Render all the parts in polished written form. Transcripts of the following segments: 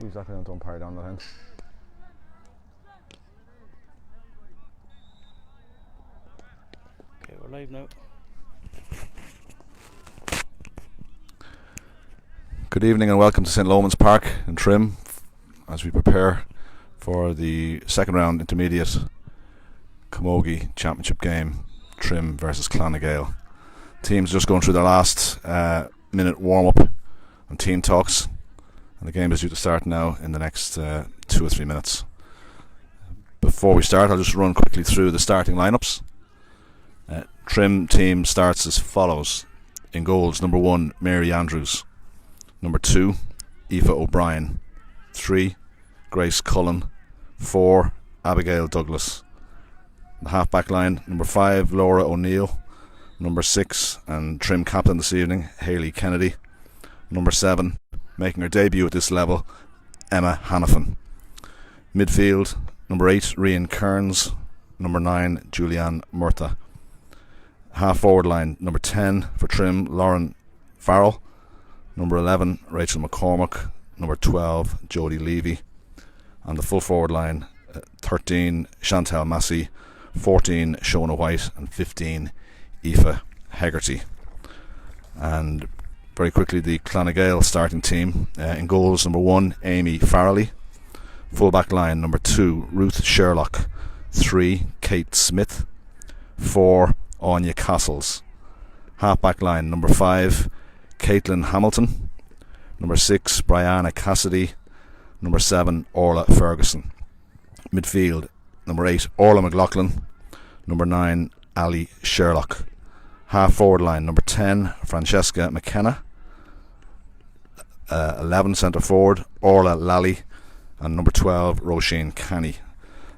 He's not going to umpire down the line. Okay, we're live now. Good evening and welcome to St Lomans Park in Trim as we prepare for the second round intermediate Camogie Championship game, Trim versus nGael. Teams just going through their last minute warm-up and team talks, and the game is due to start now in the next 2 or 3 minutes. Before we start, I'll just run quickly through the starting lineups. Trim team starts as follows. In goals, number 1, Mary Andrews. Number 2, Aoife O'Brien. 3, Grace Cullen. 4, Abigail Douglas. The half-back line, number 5, Laura O'Neill. Number 6, and Trim captain this evening, Hayley Kennedy. Number 7, making her debut at this level, Emma Hannafin. Midfield, number 8, Rian Kearns. Number 9, Julianne Murtha. Half-forward line, number 10 for Trim, Lauren Farrell. Number 11, Rachel McCormack. Number 12, Jodie Levy. And the full forward line, 13, Chantal Massey. 14, Shona White. And 15, Aoife Hegarty. And very quickly, the nGael starting team. In goals, number 1, Amy Farrelly. Full back line, number 2, Ruth Sherlock. 3, Kate Smith. 4, Anya Castles. Half back line, number 5, Caitlin Hamilton. Number 6, Brianna Cassidy. Number 7, Orla Ferguson. Midfield, number 8, Orla McLaughlin. Number 9, Ali Sherlock. Half forward line, number 10, Francesca McKenna. 11, centre forward, Orla Lally. And number 12, Roisin Canny.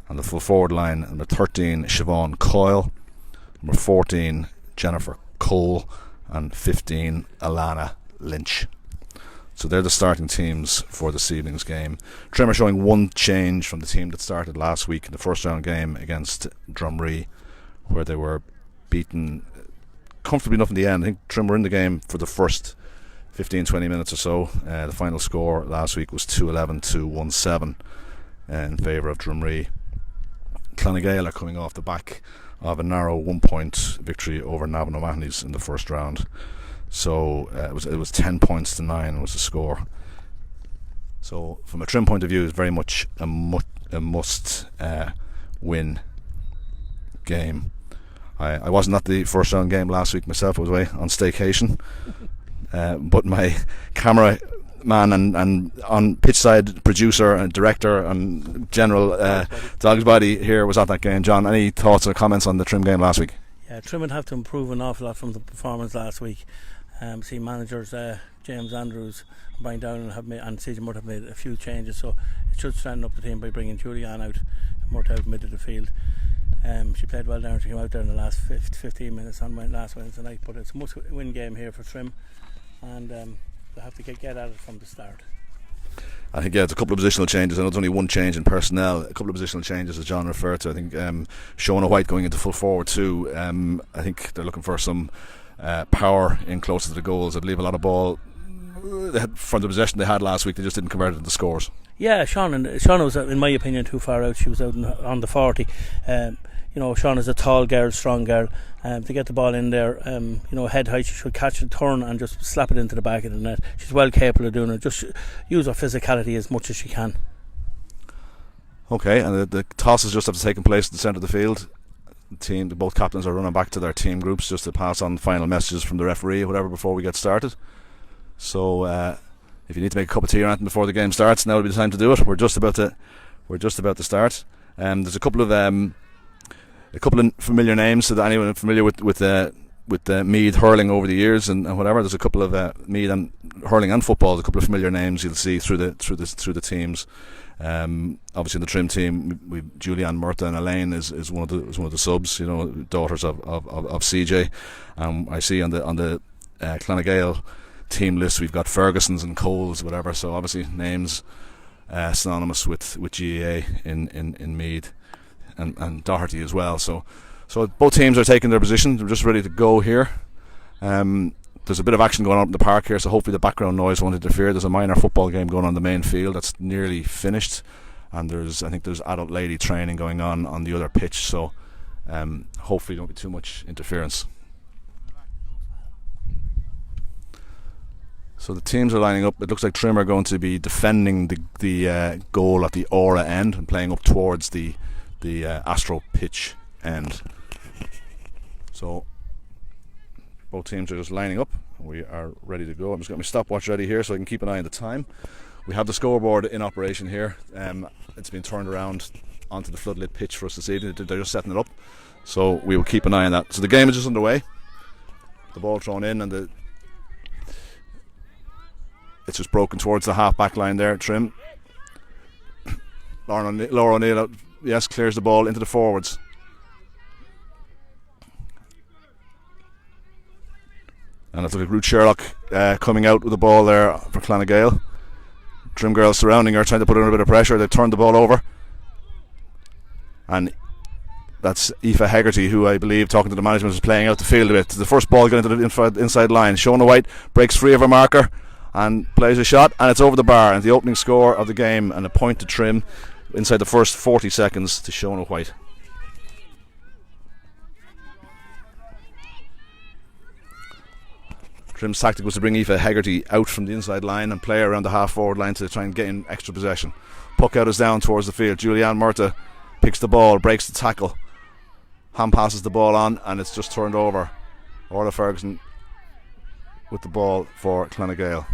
And the full forward line, number 13, Siobhan Coyle. Number 14, Jennifer Cole. And 15, Alana Lynch. So they're the starting teams for this evening's game. Trim are showing one change from the team that started last week in the first round game against Drumree, where they were beaten comfortably enough in the end. I think Trim were in the game for the first 15-20 minutes or so. The final score last week was 2-11 to 1-7 in favour of Drumree. nGael are coming off the back of a narrow 1-point victory over Navan O'Mahony's in the first round. So it was 10 points to 9 was the score. So from a Trim point of view, it's very much a must win game. I wasn't at the first round game last week myself. I was away on staycation. But my camera man and on pitch side producer and director and general Dog's Body here was at that game. John, any thoughts or comments on the Trim game last week? Yeah, Trim would have to improve an awful lot from the performance last week. See, managers James Andrews, Brian Down and CJ Murtha have made a few changes, so it should strengthen up the team by bringing Julianne out, Murtha out mid of the field. She played well down. She came out there in the last 15 minutes on last Wednesday night, but it's a must-win game here for Trim, and they'll have to get at it from the start. I think, yeah, it's a couple of positional changes. I know it's only one change in personnel. A couple of positional changes, as John referred to. I think Shona White going into full forward too. I think they're looking for some power in closer to the goals. I believe a lot of ball from the possession they had last week, they just didn't convert it into scores. Yeah, Shauna was, in my opinion, too far out. She was out on the 40. Shauna's a tall girl, strong girl. To get the ball in there, head height, she should catch a turn and just slap it into the back of the net. She's well capable of doing it. Just use her physicality as much as she can. Okay, and the tosses just have taken place in the centre of the field. Both captains are running back to their team groups just to pass on final messages from the referee or whatever before we get started. So if you need to make a cup of tea or anything before the game starts, now would be the time to do it. We're just about to start. There's a couple of familiar names to anyone familiar with Meath hurling over the years and whatever. There's a couple of Meath and hurling and football. There's a couple of familiar names you'll see through the teams. Obviously in the Trim team, we've Julianne Murtha and Elaine is one of the subs. Daughters of CJ. I see on the nGael team list we've got Fergusons and Coles, whatever. So obviously names synonymous with GAA in Meath and Doherty as well. So both teams are taking their position. They're just ready to go here. there's a bit of action going on in the park here, so hopefully the background noise won't interfere. There's a minor football game going on in the main field that's nearly finished, and I think there's adult lady training going on the other pitch, so hopefully don't be too much interference. So the teams are lining up. It looks like Trim are going to be defending the goal at the Aura end and playing up towards the Astro pitch end. So both teams are just lining up. We are ready to go. I'm just got my stopwatch ready here so I can keep an eye on the time. We have the scoreboard in operation here. It's been turned around onto the floodlit pitch for us this evening. They're just setting it up, so we will keep an eye on that. So the game is just underway. The ball thrown in, and it's just broken towards the half-back line there. Trim. Laura O'Neill, yes, clears the ball into the forwards. And it's like Ruth Sherlock coming out with the ball there for nGael. Trim girls surrounding her, trying to put her under a bit of pressure. They've turned the ball over. And that's Aoife Hegarty, who I believe, talking to the management, is playing out the field a bit. The first ball going into the inside line. Shona White breaks free of her marker and plays a shot, and it's over the bar. And the opening score of the game, and a point to Trim inside the first 40 seconds to Shona White. Trim's tactic was to bring Aoife Hegarty out from the inside line and play around the half-forward line to try and gain extra possession. Puck out is down towards the field. Julianne Murtagh picks the ball, breaks the tackle. Ham passes the ball on, and it's just turned over. Orla Ferguson with the ball for nGael.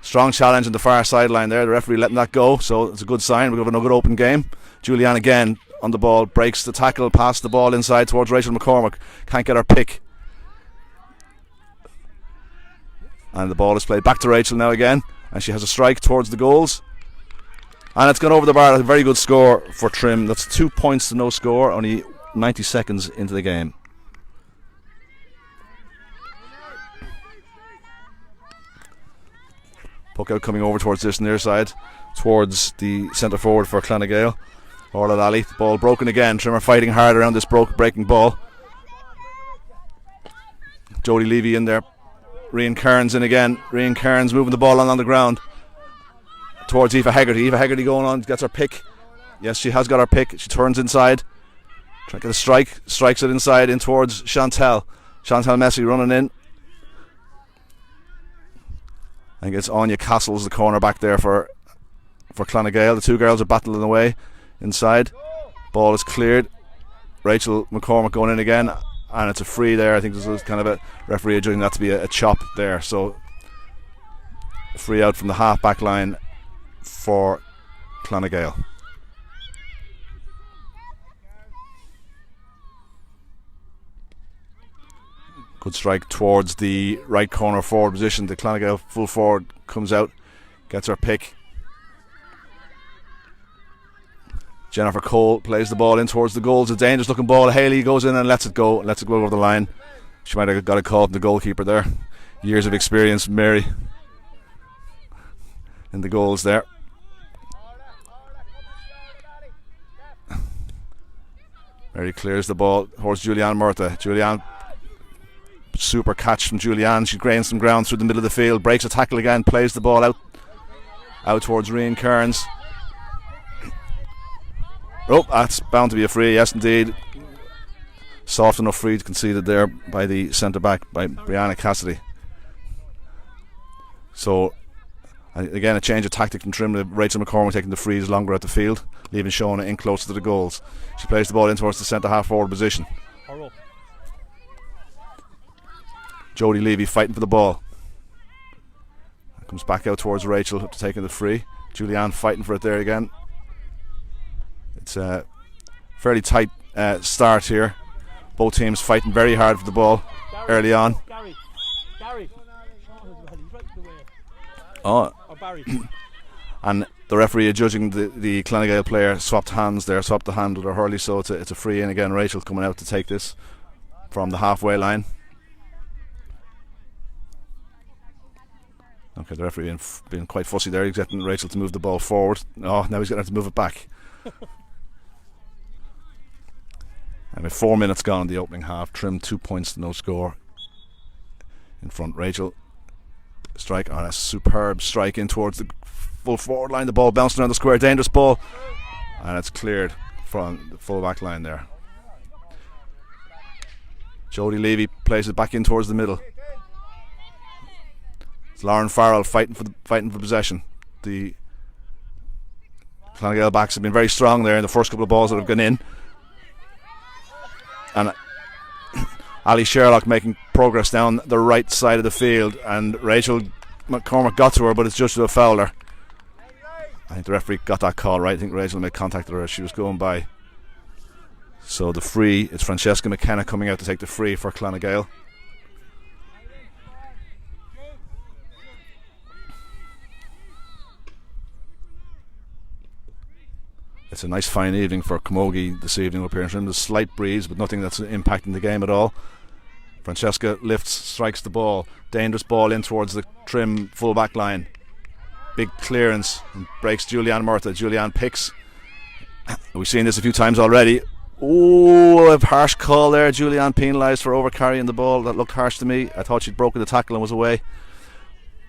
Strong challenge on the far sideline there. The referee letting that go, so it's a good sign. We're going to have a good open game. Julianne again on the ball, breaks the tackle, passes the ball inside towards Rachel McCormick. Can't get her pick. And the ball is played back to Rachel now again, and she has a strike towards the goals, and it's gone over the bar. A very good score for Trim. That's 2 points to no score, only 90 seconds into the game. Puck out coming over towards this near side, towards the centre forward for nGael, Orla Lally. The ball broken again. Trim are fighting hard around this breaking ball. Jodie Levy in there. Rian Kearns in again. Rian Kearns moving the ball on the ground towards Aoife Hegarty. Aoife Hegarty going on, gets her pick. Yes, she has got her pick. She turns inside, trying to get a strike. Strikes it inside in towards Chantal. Chantal Messi running in. I think it's Anya Castles, the corner back there for nGael. The two girls are battling away inside. Ball is cleared. Rachel McCormick going in again. And it's a free there. I think there's kind of a referee judging that to be a chop there. So free out from the half back line for nGael. Good strike towards the right corner forward position. The nGael full forward comes out, gets her pick. Jennifer Cole plays the ball in towards the goals. A dangerous looking ball. Haley goes in and lets it go over the line. She might have got a call from the goalkeeper there. Years of experience, Mary, in the goals there. Mary clears the ball towards Julianne Murtagh. Julianne, super catch from Julianne. She gains some ground through the middle of the field, breaks a tackle again, plays the ball out towards Rian Kearns. Oh, that's bound to be a free, yes indeed. Soft enough free conceded there by the centre back, by Brianna Cassidy. So again, a change of tactic from Trim. Rachel McCormick taking the frees longer at the field, leaving Shona in closer to the goals. She plays the ball in towards the centre half forward position. Jodie Levy fighting for the ball. Comes back out towards Rachel after taking the free. Julianne fighting for it there again. It's a fairly tight start here. Both teams fighting very hard for the ball early on. And the referee judging the nGael player swapped hands there, swapped the hand with her hurley, so it's a free in again. Rachel coming out to take this from the halfway line. Okay, the referee being quite fussy there. He's getting Rachel to move the ball forward. Oh, now he's going to have to move it back. And with 4 minutes gone in the opening half, Trim 2 points to no score in front. Rachel strike on a superb strike in towards the full forward line. The ball bouncing around the square, dangerous ball, and it's cleared from the full back line there. Jodie Levy plays it back in towards the middle. It's Lauren Farrell fighting for possession. The Clonagale backs have been very strong there in the first couple of balls that have gone in, and Ali Sherlock making progress down the right side of the field, and Rachel McCormick got to her, but it's just to a fouler. I think the referee got that call right. I think Rachel made contact with her as she was going by. So the free, it's Francesca McKenna coming out to take the free for Clonagale. It's a nice fine evening for Camogie this evening up here in Trim. There's a slight breeze, but nothing that's impacting the game at all. Francesca lifts, strikes the ball. Dangerous ball in towards the Trim full back line. Big clearance and breaks Julianne Murtha. Julianne picks. We've seen this a few times already. Oh, a harsh call there. Julianne penalised for over carrying the ball. That looked harsh to me. I thought she'd broken the tackle and was away.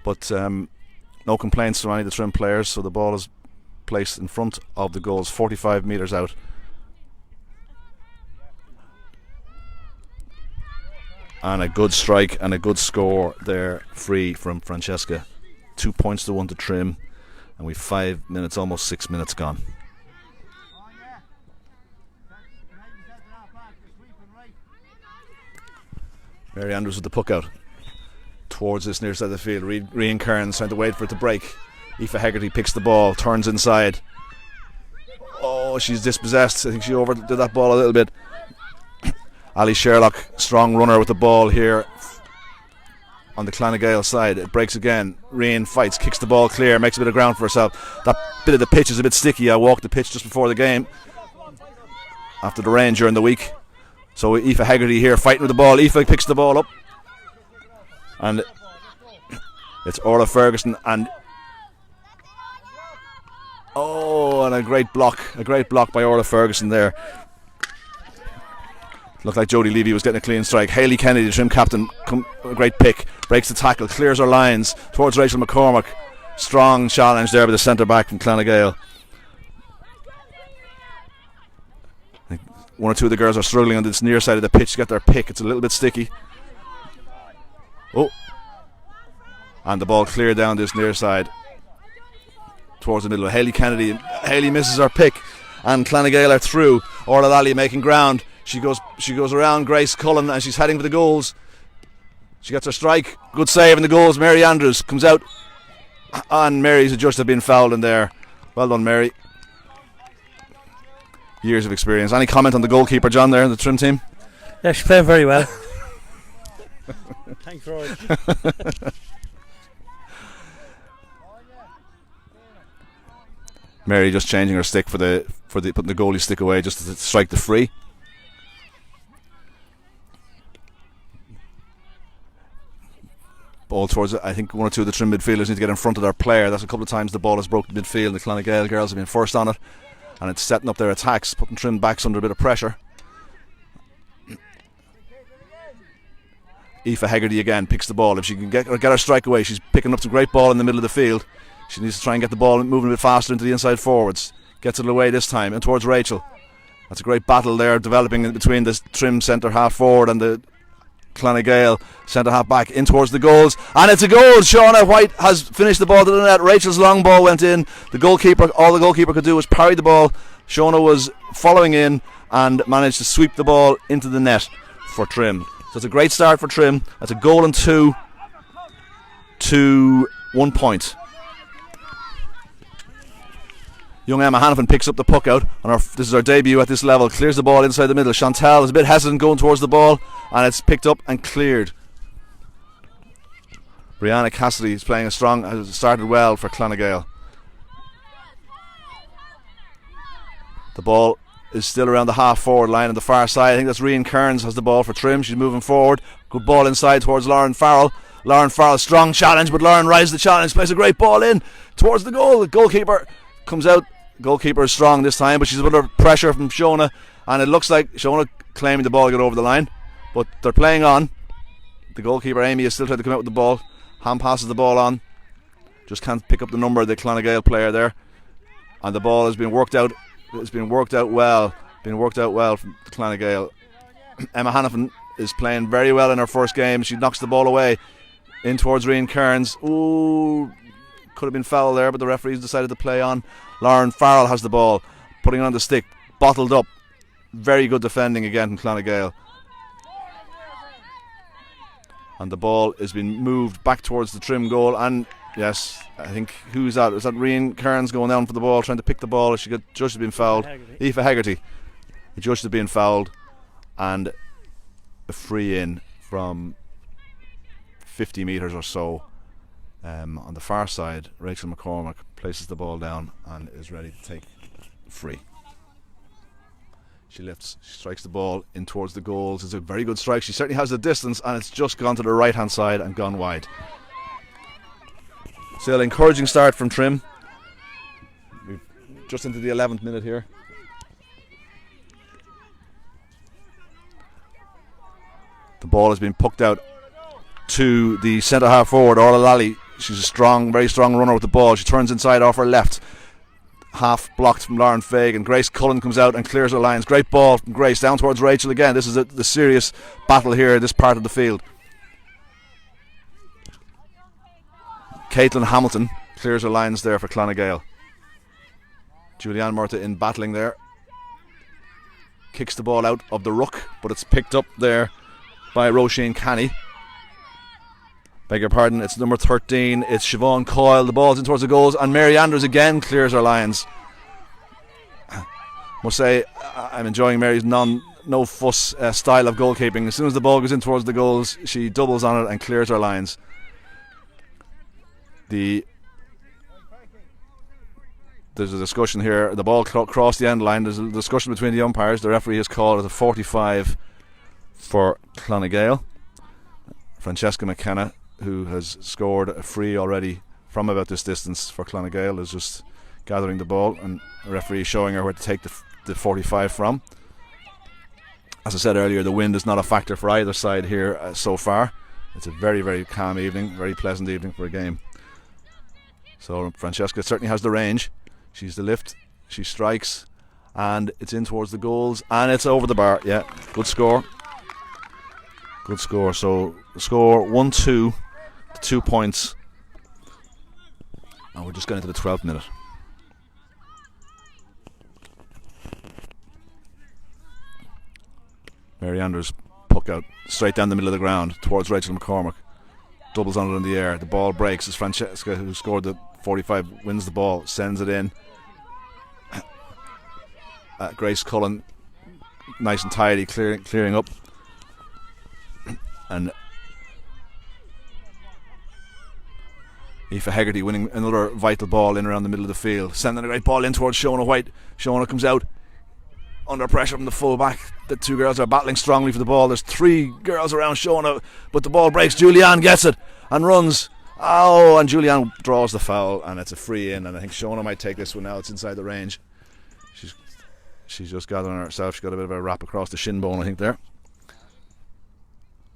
But no complaints from any of the Trim players, so the ball is placed in front of the goals, 45 metres out. And a good strike and a good score there, free from Francesca. 2 points to 1 to Trim, and we've 5 minutes, almost 6 minutes gone. Mary Andrews with the puck out towards this near side of the field. Rian Kearns trying to wait for it to break. Aoife Hegarty picks the ball, turns inside. Oh, she's dispossessed. I think she overdid that ball a little bit. Ali Sherlock, strong runner with the ball here on the Clonagale side. It breaks again. Rian fights, kicks the ball clear, makes a bit of ground for herself. That bit of the pitch is a bit sticky. I walked the pitch just before the game after the rain during the week. So Aoife Hegarty here fighting with the ball. Aoife picks the ball up, and it's Orla Ferguson and a great block by Orla Ferguson there. Looked like Jodie Levy was getting a clean strike. Hayley Kennedy, the Trim captain, a great pick, breaks the tackle, clears her lines towards Rachel McCormick. Strong challenge there by the centre back from Clonagale. One or two of the girls are struggling on this near side of the pitch to get their pick. It's a little bit sticky. Oh, and the ball cleared down this near side towards the middle. Hayley Kennedy. Hayley misses her pick, and Clonagale are through. Orla Lally making ground. She goes around Grace Cullen, and she's heading for the goals. She gets her strike. Good save, and the goals. Mary Andrews comes out, and Mary's just have been fouled in there. Well done, Mary. Years of experience. Any comment on the goalkeeper, John, there in the Trim team? Yeah, she's playing very well. Thanks, Roy. Mary just changing her stick for the putting the goalie stick away just to strike the free. Ball towards it. I think one or two of the Trim midfielders need to get in front of their player. That's a couple of times the ball has broken midfield. The Clonagale girls have been first on it, and it's setting up their attacks, putting Trim backs under a bit of pressure. Aoife Hegarty again picks the ball. If she can get her strike away, she's picking up some great ball in the middle of the field. She needs to try and get the ball moving a bit faster into the inside forwards. Gets it away this time and towards Rachel. That's a great battle there developing between the Trim centre half forward and the Clonagale centre half back in towards the goals, and it's a goal. Shauna White has finished the ball to the net. Rachel's long ball went in. All the goalkeeper could do was parry the ball. Shauna was following in and managed to sweep the ball into the net for Trim. So it's a great start for Trim. That's a goal and 2 to 1 point. Young Emma Hannafin picks up the puck out, and this is her debut at this level. Clears the ball inside the middle. Chantal is a bit hesitant going towards the ball, and it's picked up and cleared. Brianna Cassidy is playing has started well for Clonagale. The ball is still around the half forward line on the far side. I think that's Rian Kearns has the ball for Trim. She's moving forward. Good ball inside towards Lauren Farrell. Lauren Farrell, strong challenge, but Lauren rises the challenge, plays a great ball in towards the goal. The goalkeeper comes out. Goalkeeper is strong this time, but she's under pressure from Shona, and it looks like Shona claiming the ball got over the line, but they're playing on. The goalkeeper Amy is still trying to come out with the ball. Ham passes the ball on. Just can't pick up the number of the Clonagale player there. And the ball has been worked out. It's been worked out well. From Clonagale. Emma Hannafin is playing very well in her first game. She knocks the ball away in towards Rian Kearns. Ooh, could have been foul there, but the referees decided to play on. Lauren Farrell has the ball, putting it on the stick, bottled up. Very good defending again from Clonagale. And the ball has been moved back towards the Trim goal. And yes, I think, who's that? Is that Rian Kearns going down for the ball, trying to pick the ball? She got judged to being fouled. Aoife Hegarty. The judge to being fouled. And a free in from 50 metres or so. On the far side, Rachel McCormack places the ball down and is ready to take free. She lifts, she strikes the ball in towards the goals. It's a very good strike. She certainly has the distance, and it's just gone to the right hand side and gone wide. Still encouraging start from Trim. We're just into the 11th minute here. The ball has been pucked out to the centre half forward, Orla Lally. She's a strong, very strong runner with the ball. She turns inside off her left. Half blocked from Lauren Fagan. Grace Cullen comes out and clears her lines. Great ball from Grace down towards Rachel again. This is the serious battle here, this part of the field. Caitlin Hamilton clears her lines there for Clonagale. Julianne Murtagh in battling there. Kicks the ball out of the ruck, but it's picked up there by Roisin Canny. Beg your pardon, it's number 13. It's Siobhan Coyle. The ball's in towards the goals, and Mary Andrews again clears her lines. Must say, I'm enjoying Mary's no fuss style of goalkeeping. As soon as the ball goes in towards the goals, she doubles on it and clears her lines. There's a discussion here. The ball crossed the end line. There's a discussion between the umpires. The referee has called it a 45 for Clonagale. Francesca McKenna, who has scored a free already from about this distance for Clonagale, is just gathering the ball, and the referee is showing her where to take the 45 from. As I said earlier, the wind is not a factor for either side here so far. It's a very, very calm evening, very pleasant evening for a game. So Francesca certainly has the range. She's the lift, she strikes, and it's in towards the goals, and it's over the bar. Yeah, good score. Good score. So the score 1-2, 2 points, and we're just getting to the 12th minute. Mary Andrews puck out straight down the middle of the ground towards Rachel McCormack. Doubles on it in the air. The ball breaks as Francesca, who scored the 45, wins the ball, sends it in. Grace Cullen, nice and tidy, clearing up. And Aoife Hegarty winning another vital ball in around the middle of the field, sending a great ball in towards Shona White. Shona comes out under pressure from the full back. The two girls are battling strongly for the ball. There's three girls around Shona, but the ball breaks. Julianne gets it and runs. Oh, and Julianne draws the foul, and it's a free in, and I think Shona might take this one now. It's inside the range. She's just gathering herself. She's got a bit of a wrap across the shin bone, I think, there.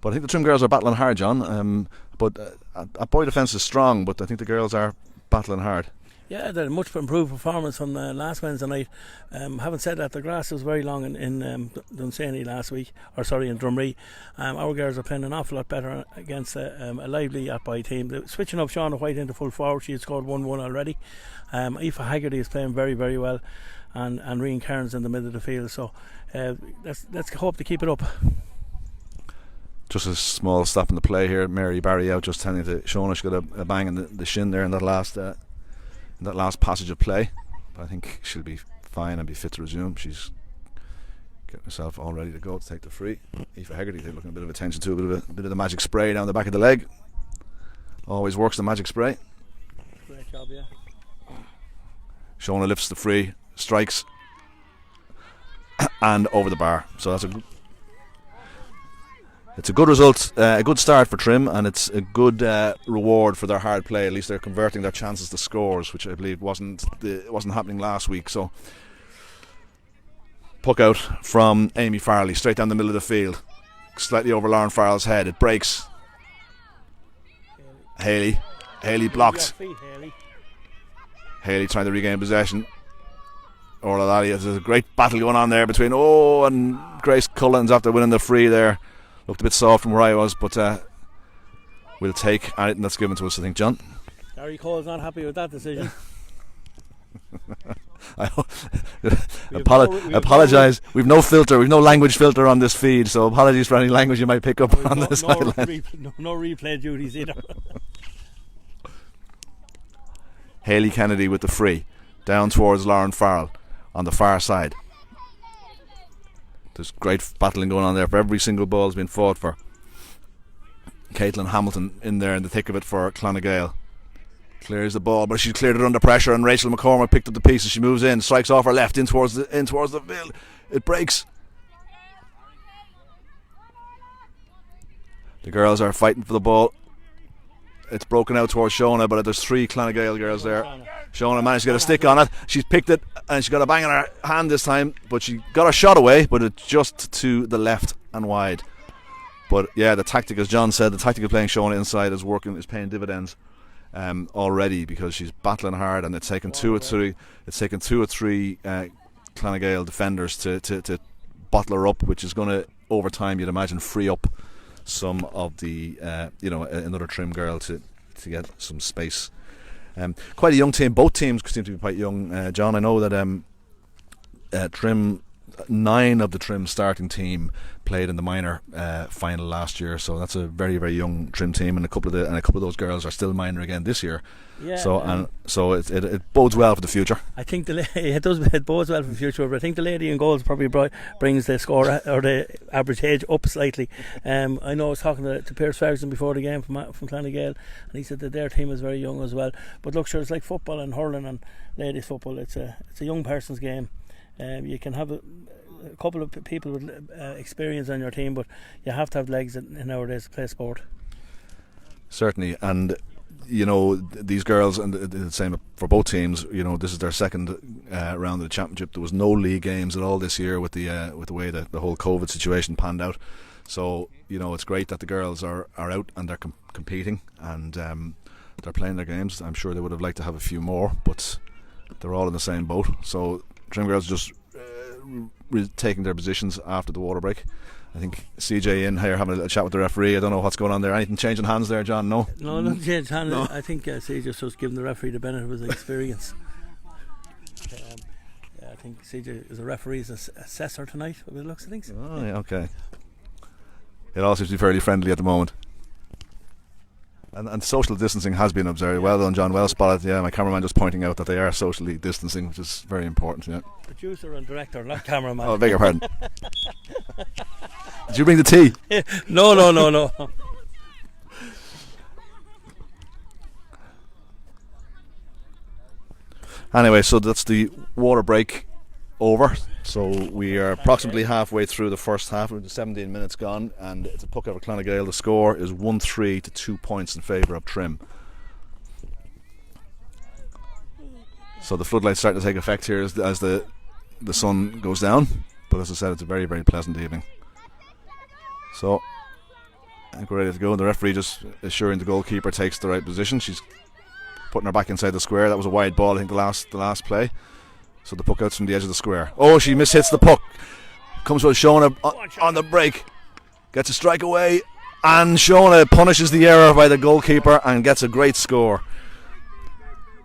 But I think the Trim girls are battling hard, John. But Athboy defence is strong, but I think the girls are battling hard. Yeah, they had a much improved performance from last Wednesday night. Having said that, the grass was very long in Dunsany last week, in Drumree. Our girls are playing an awful lot better against a lively Athboy team. They're switching up Shauna White into full forward. She had scored 1-1 already. Aoife Hegarty is playing very, very well, and Rian Kearns in the middle of the field. So let's hope to keep it up. Just a small stop in the play here. Mary Barry out just tending to Shona. She got a bang in the shin there in that last passage of play. But I think she'll be fine and be fit to resume. She's getting herself all ready to go to take the free. Aoife Hegarty looking a bit of attention to a bit of the magic spray down the back of the leg. Always works the magic spray. Great job, yeah. Shona lifts the free, strikes, and over the bar. So it's a good result, a good start for Trim, and it's a good reward for their hard play. At least they're converting their chances to scores, which I believe wasn't happening last week. So puck out from Amy Farley, straight down the middle of the field, slightly over Lauren Farrell's head. It breaks, Haley blocked. Haley trying to regain possession. Orla Lally, there's a great battle going on there between and Grace Cullens after winning the free there. Looked a bit soft from where I was, but we'll take anything that's given to us, I think, John. Gary Cole's not happy with that decision. Apologise. We've no filter. We've no language filter on this feed, so apologies for any language you might pick up on this sideline. No replay duties either. Hayley Kennedy with the free, down towards Lauren Farrell on the far side. There's great battling going on there for every single ball has been fought for. Caitlin Hamilton in there in the thick of it for nGael. Clears the ball, but she's cleared it under pressure, and Rachel McCormack picked up the piece as she moves in, strikes off her left in towards the field. It breaks. The girls are fighting for the ball. It's broken out towards Shona, but there's 3 nGael girls there. Shona managed to get a stick on it. She's picked it and she got a bang in her hand this time, but she got a shot away, but it's just to the left and wide. But yeah, the tactic, as John said, the tactic of playing Shona inside is paying dividends already, because she's battling hard, and it's taken 2 or 3 nGael defenders to bottle her up, which is going to, over time, you'd imagine, free up some of the another Trim girl to get some space. Quite a young team. Both teams seem to be quite young, John. I know that Trim, 9 of the Trim starting team played in the minor final last year, so that's a very, very young Trim team, and a couple of those girls are still minor again this year. Yeah, so it bodes well for the future. I think it bodes well for the future, but I think the lady in goals probably brings the score or the average age up slightly. I know I was talking to Pierce Ferguson before the game from nGael, and he said that their team is very young as well. But look, sure, it's like football and hurling and ladies football. It's a young person's game. You can have a couple of people with experience on your team, but you have to have legs nowadays to play sport. Certainly, and these girls, and the same for both teams, this is their second round of the championship. There was no league games at all this year with the way that the whole COVID situation panned out. So it's great that the girls are out and they're competing, and they're playing their games. I'm sure they would have liked to have a few more, but they're all in the same boat. So Trim girls just taking their positions after the water break. I think CJ in here having a little chat with the referee. I don't know what's going on there. Anything changing hands there, John? No, nothing changed hands. No. I think CJ just was giving the referee the benefit of his experience. I think CJ is a referee's assessor tonight, by the looks of things. Oh, yeah, okay. It all seems to be fairly friendly at the moment. And social distancing has been observed. Well done, John. Well spotted. Yeah, my cameraman just pointing out that they are socially distancing, which is very important. Yeah. Producer and director, not cameraman. Oh, I beg your pardon. Did you bring the tea? No. Anyway, so that's the water break over. So we are approximately halfway through the first half. We're 17 minutes gone, and it's a puck over nGael. The score is 1-3 to 2 points in favour of Trim. So the floodlights start to take effect here as the sun goes down. But as I said, it's a very, very pleasant evening. So I think we're ready to go. And the referee just assuring the goalkeeper takes the right position. She's putting her back inside the square. That was a wide ball, I think, the last play. So the puck out from the edge of the square. Oh, she mishits the puck. Comes with Shona on the break. Gets a strike away. And Shona punishes the error by the goalkeeper and gets a great score.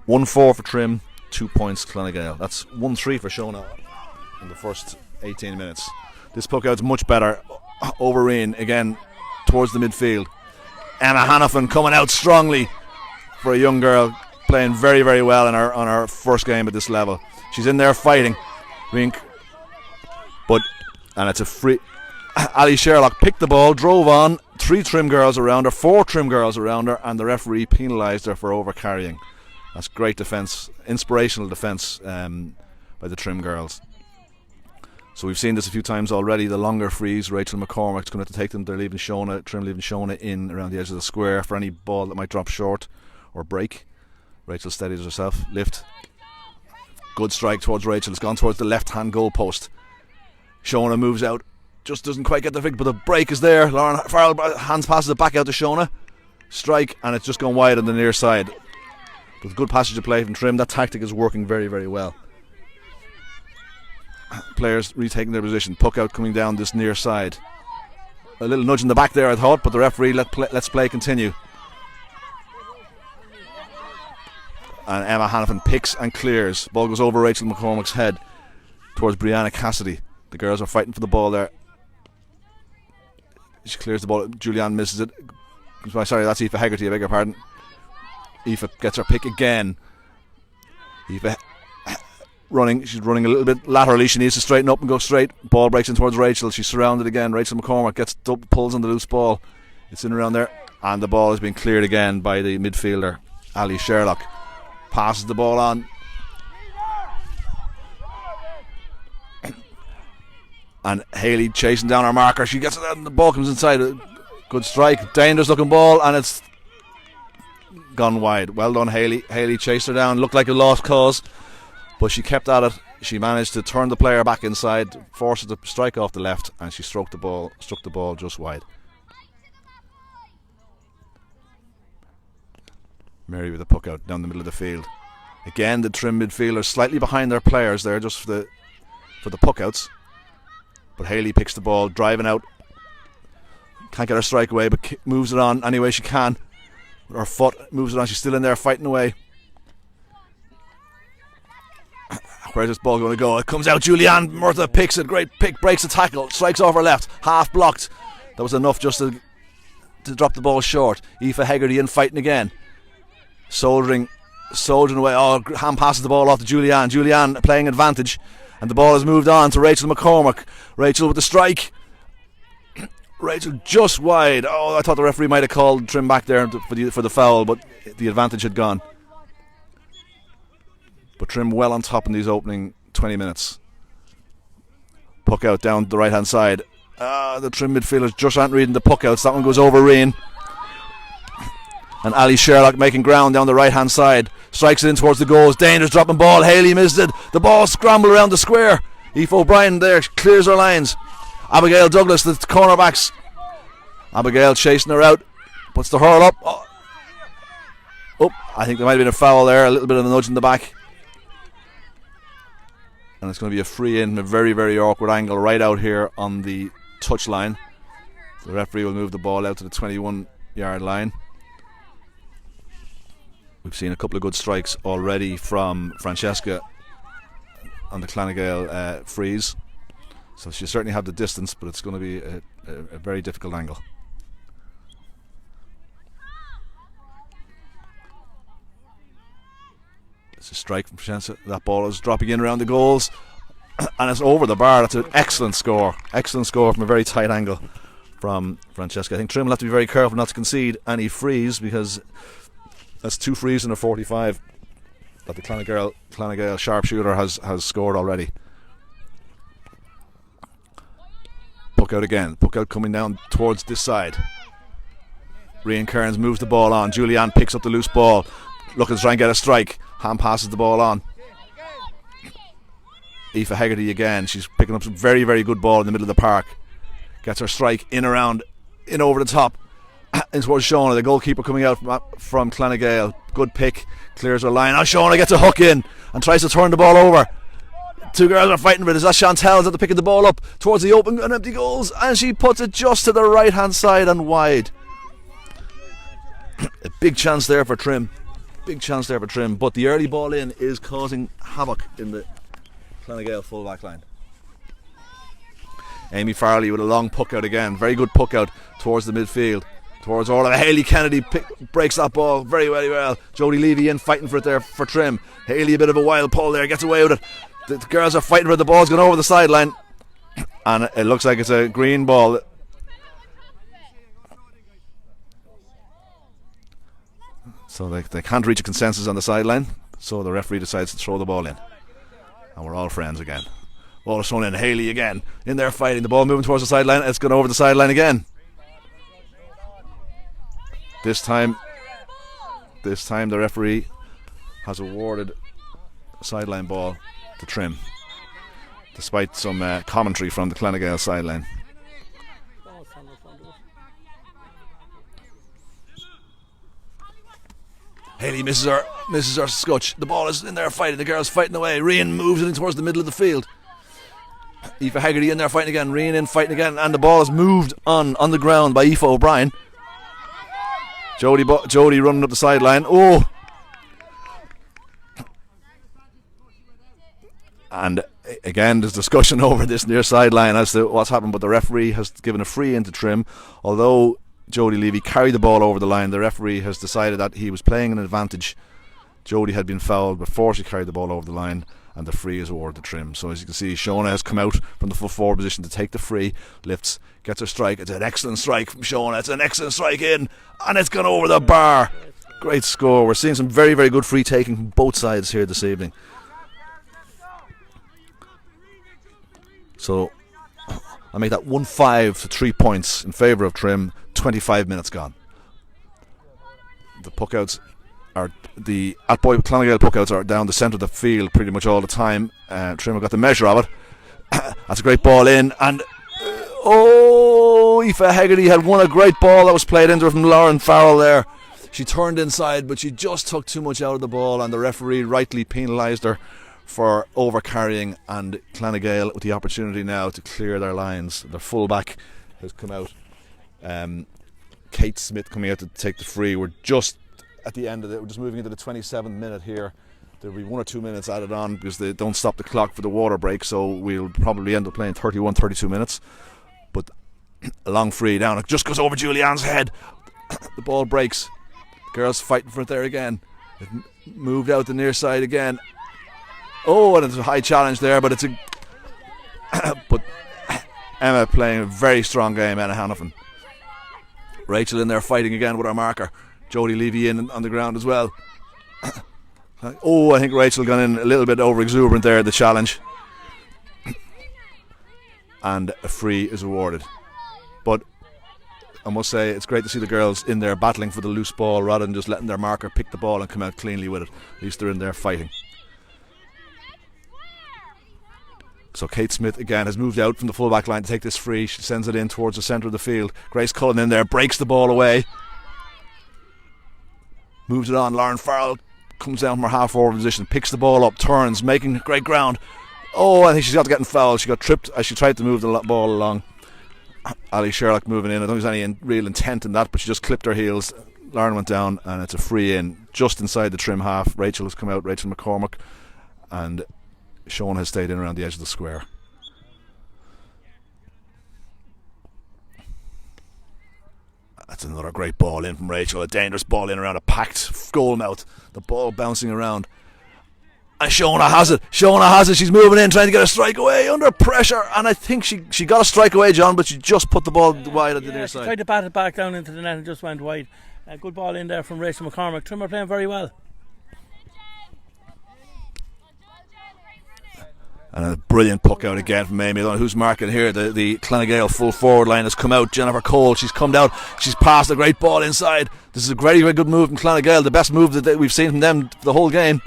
1-4 for Trim, 2 points nGael. That's 1-3 for Shona in the first 18 minutes. This puck out's much better. Overeen again towards the midfield. Emma Hannafin coming out strongly for a young girl, playing very, very well on her first game at this level. She's in there fighting. And it's a free. Ali Sherlock picked the ball, drove on, 3 Trim girls around her, 4 Trim girls around her, and the referee penalised her for overcarrying. That's great defence, inspirational defence by the Trim girls. So we've seen this a few times already. The longer frees, Rachel McCormack's going to have to take them. They're leaving Shona, Trim leaving Shona in around the edge of the square for any ball that might drop short or break. Rachel steadies herself, lift. Good strike towards Rachel. It's gone towards the left-hand goal post. Shona moves out. Just doesn't quite get the fig, but the break is there. Lauren Farrell hands passes it back out to Shona. strike, and it's just gone wide on the near side. With good passage of play from Trim, that tactic is working very, very well. Players retaking their position. Puck out coming down this near side. A little nudge in the back there, I thought, but the referee let's play continue. And Emma Hannafin picks and clears. Ball goes over Rachel McCormick's head towards Brianna Cassidy. The girls are fighting for the ball there. She clears the ball. Julianne misses it. Sorry, that's Aoife Hegarty, I beg your pardon. Aoife gets her pick again. Aoife running. She's running a little bit laterally. She needs to straighten up and go straight. Ball breaks in towards Rachel. She's surrounded again. Rachel McCormick pulls on the loose ball. It's in around there. And the ball has been cleared again by the midfielder, Ali Sherlock. Passes the ball on. And Haley chasing down her marker. She gets it out and the ball comes inside. Good strike. Dangerous looking ball, and it's gone wide. Well done, Haley. Haley chased her down. Looked like a lost cause, but she kept at it. She managed to turn the player back inside, force her to strike off the left, and she struck the ball just wide. Mary with the puck out down the middle of the field. Again, the Trim midfielders slightly behind their players there, just for the puck outs. But Haley picks the ball, driving out. Can't get her strike away, but moves it on any way she can. With her foot, moves it on. She's still in there fighting away. Where's this ball going to go? It comes out. Julianne Murtha picks it. Great pick. Breaks the tackle. Strikes off her left. Half blocked. That was enough just to drop the ball short. Aoife Hegarty in fighting again. Soldiering away. Oh, hand passes the ball off to Julianne. Julianne playing advantage. And the ball has moved on to Rachel McCormick. Rachel with the strike. Rachel just wide. Oh, I thought the referee might have called Trim back there for the foul, but the advantage had gone. But Trim well on top in these opening 20 minutes. Puck out down the right hand side. The Trim midfielders just aren't reading the puck outs. That one goes over Reen. And Ali Sherlock making ground down the right hand side. Strikes it in towards the goals. Dangerous dropping ball. Haley missed it. The ball scrambled around the square. Aoife O'Brien there clears her lines. Abigail Douglas, the cornerbacks. Abigail chasing her out. Puts the hurl up. Oh, I think there might have been a foul there. A little bit of a nudge in the back. And it's going to be a free in, a very, very awkward angle right out here on the touchline. The referee will move the ball out to the 21-yard line. We've seen a couple of good strikes already from Francesca on the Clanagael freeze. So she'll certainly have the distance, but it's going to be a very difficult angle. It's a strike from Francesca. That ball is dropping in around the goals. And it's over the bar. That's an excellent score. Excellent score from a very tight angle from Francesca. I think Trim will have to be very careful not to concede any frees, because that's 2 frees and a 45 that the Clanagael sharpshooter has scored already. Puck out again. Puck out coming down towards this side. Rian Kearns moves the ball on. Julianne picks up the loose ball, looking to try and get a strike. Hand passes the ball on. Aoife Hegarty again. She's picking up some very, very good ball in the middle of the park. Gets her strike in over the top. In towards Shauna, the goalkeeper coming out from Clanagael. Good pick, clears her line. Shauna gets a hook in and tries to turn the ball over. 2 girls are fighting for it. Is that Chantel's at the picking the ball up towards the open and empty goals, and she puts it just to the right hand side and wide. A big chance there for Trim. But the early ball in is causing havoc in the Clanagael full back line. Amy Farley with a long puck out again. Very good puck out towards the midfield. Towards Orla. Haley Kennedy breaks that ball very, very well. Jodie Levy in fighting for it there for Trim. Haley a bit of a wild pull there, gets away with it. The girls are fighting for it. The ball's going over the sideline. And it looks like it's a green ball. So they can't reach a consensus on the sideline. So the referee decides to throw the ball in. And we're all friends again. Ball is thrown in. Haley again in there fighting. The ball moving towards the sideline. It's going over the sideline again. This time the referee has awarded a sideline ball to Trim, despite some commentary from the Clanagael sideline. Haley misses her scotch. The ball is in there fighting. The girl's fighting away. Rian moves it in towards the middle of the field. Aoife Haggerty in there fighting again. Rian in fighting again, and the ball is moved on the ground by Aoife O'Brien. Jody running up the sideline. Oh, and again there's discussion over this near sideline as to what's happened, but the referee has given a free into Trim. Although Jody Levy carried the ball over the line, the referee has decided that he was playing an advantage. Jody had been fouled before she carried the ball over the line, and the free is awarded to Trim. So as you can see, Shona has come out from the full forward position to take the free, lifts, gets her strike. It's an excellent strike from Shona. It's an excellent strike in, and it's gone over the bar. Great score. We're seeing some very, very good free taking from both sides here this evening. So I make that 1-5 to 3 points in favour of Trim. 25 minutes gone. The puckouts are the Athboy Clonagale puckouts are down the centre of the field pretty much all the time. Trim have got the measure of it. That's a great ball in, and Aoife Haggerty had won a great ball that was played into her from Lauren Farrell there. She turned inside, but she just took too much out of the ball, and the referee rightly penalised her for over carrying, and Clonagale with the opportunity now to clear their lines. Their fullback has come out. Kate Smith coming out to take the free. We're just at the end of it. We're just moving into the 27th minute here. There'll be 1 or 2 minutes added on because they don't stop the clock for the water break, so we'll probably end up playing 31-32 minutes. But a long free down. It just goes over Julianne's head. The ball breaks. The girls fighting for it there again. It moved out the near side again. Oh, and it's a high challenge there, but it's a but Emma playing a very strong game, Emma Hannafin. Rachel in there fighting again with her marker. Jodie Levy in on the ground as well. Oh, I think Rachel gone in a little bit over exuberant there, the challenge. And a free is awarded. But I must say, it's great to see the girls in there battling for the loose ball rather than just letting their marker pick the ball and come out cleanly with it. At least they're in there fighting. So Kate Smith again has moved out from the full-back line to take this free. She sends it in towards the centre of the field. Grace Cullen in there, breaks the ball away. Moves it on. Lauren Farrell comes down from her half-forward position, picks the ball up, turns, making great ground. Oh, I think she's got to get fouled. She got tripped as she tried to move the ball along. Ali Sherlock moving in. I don't think there's any real intent in that, but she just clipped her heels. Lauren went down, and it's a free in just inside the Trim half. Rachel has come out, Rachel McCormick, and Sean has stayed in around the edge of the square. That's another great ball in from Rachel. A dangerous ball in around a packed goal mouth. The ball bouncing around. And Shona has it. Shona has it. She's moving in, trying to get a strike away under pressure. And I think she got a strike away, John, but she just put the ball wide at the near side. She tried to bat it back down into the net and just went wide. Good ball in there from Rachel McCormick. Trim are playing very well. And a brilliant puck out again from Amy. I don't know who's marking here. The Clonagale full forward line has come out. Jennifer Cole, she's come down. She's passed a great ball inside. This is a very, very good move from Clonagale. The best move that we've seen from them the whole game.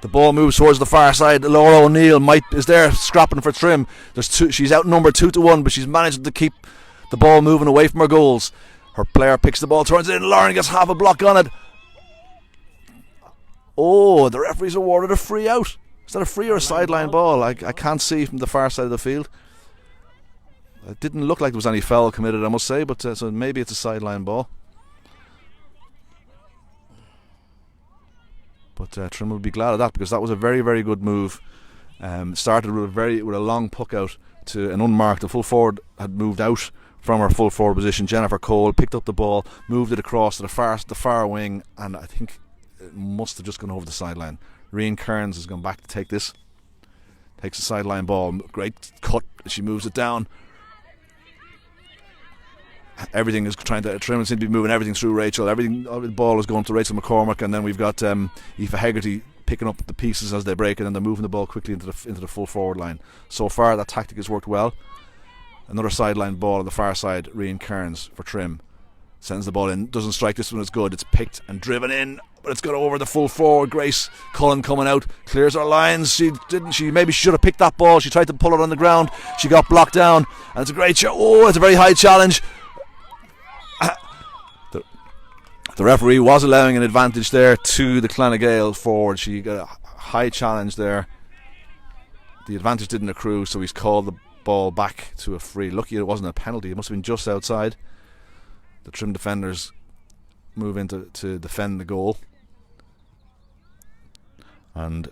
The ball moves towards the far side. Laura O'Neill is there scrapping for Trim. She's outnumbered 2-1, but she's managed to keep the ball moving away from her goals. Her player picks the ball, turns it in. Lauren gets half a block on it. Oh, the referee's awarded a free out. Is that a free or a sideline ball? I can't see from the far side of the field. It didn't look like there was any foul committed, I must say, but so maybe it's a sideline ball. But Trim will be glad of that, because that was a very, very good move. Started with a long puck out to an unmarked. The full forward had moved out from her full forward position. Jennifer Cole picked up the ball, moved it across to the far wing, and I think it must have just gone over the sideline. Rian Kearns has gone back to take this. Takes the sideline ball. Great cut. She moves it down. Everything is trying to. Trim seem to be moving everything through Rachel. All the ball is going to Rachel McCormick, and then we've got Aoife Haggerty picking up the pieces as they break it, and they're moving the ball quickly into the full forward line. So far, that tactic has worked well. Another sideline ball on the far side. Rian Kearns for Trim. Sends the ball in. Doesn't strike. This one is good. It's picked and driven in, but it's got over the full forward. Grace Cullen coming out, clears her lines. She should have picked that ball. She tried to pull it on the ground. She got blocked down, and it's a great shot. Oh, it's a very high challenge. The referee was allowing an advantage there to the nGael forward. She got a high challenge there. The advantage didn't accrue, so he's called the ball back to a free. Lucky it wasn't a penalty. It must have been just outside. The Trim defenders move in to defend the goal. And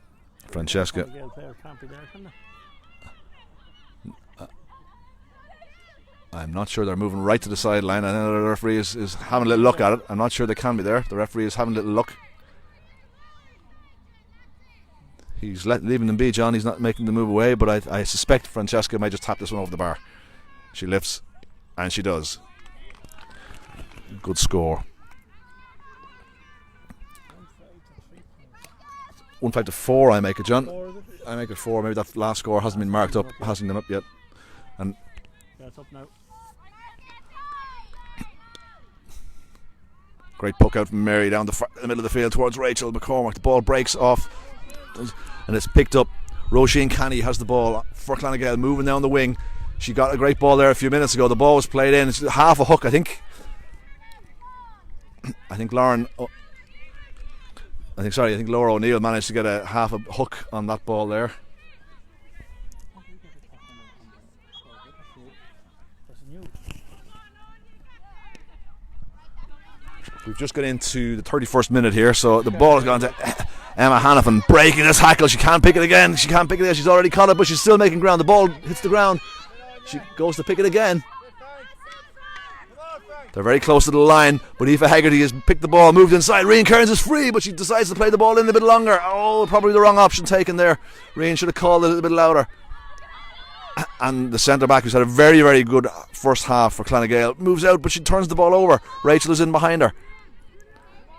Francesca. I'm not sure. They're moving right to the sideline. I know the referee is having a little look at it. I'm not sure they can be there. The referee is having a little look. He's leaving them be, John. He's not making the move away, but I suspect Francesca might just tap this one over the bar. She lifts, and she does. Good score. 1-5 to 4. I make it, John. I make it 4. Maybe that last score hasn't been marked up, hasn't been up yet. And yeah, it's up now. Great poke out from Mary down the middle of the field towards Rachel McCormack. The ball breaks off and it's picked up. Roisin Canny has the ball for nGael, moving down the wing. She got a great ball there a few minutes ago. The ball was played in. It's half a hook, I think. I think Laura O'Neill managed to get a half a hook on that ball there. We've just got into the 31st minute here, so the ball has gone to Emma Hannafin, breaking this hackle. She can't pick it again. She's already caught it, but she's still making ground. The ball hits the ground. She goes to pick it again. They're very close to the line, but Aoife Hegarty has picked the ball, moved inside. Rian Kearns is free, but she decides to play the ball in a bit longer. Oh, probably the wrong option taken there. Rian should have called it a little bit louder. And the centre back, who's had a very, very good first half for nGael, moves out, but she turns the ball over. Rachel is in behind her.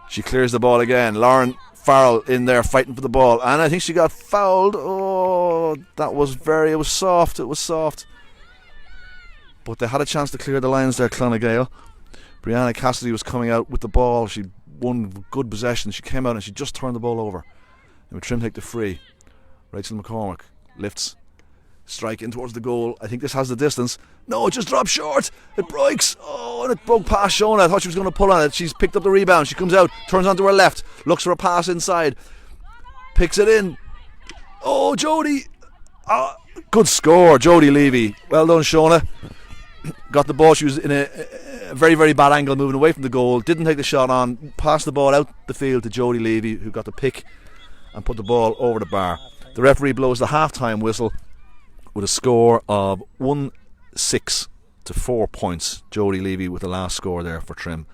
She clears the ball again. Lauren Farrell in there fighting for the ball, and I think she got fouled. Oh, it was soft. But they had a chance to clear the lines there, nGael. Brianna Cassidy was coming out with the ball. She won good possession. She came out and she just turned the ball over. And with Trim take the free. Rachel McCormack lifts, strike in towards the goal. I think this has the distance. No, it just dropped short. It breaks. Oh, and it broke past Shona. I thought she was going to pull on it. She's picked up the rebound. She comes out, turns onto her left, looks for a pass inside, picks it in. Oh, Jodie. Good score, Jodie Levy. Well done, Shona. Got the ball. She was in a very, very bad angle moving away from the goal. Didn't take the shot on. Passed the ball out the field to Jodie Levy, who got the pick and put the ball over the bar. The referee blows the half-time whistle with a score of 1-6 to 4 points. Jodie Levy with the last score there for Trim.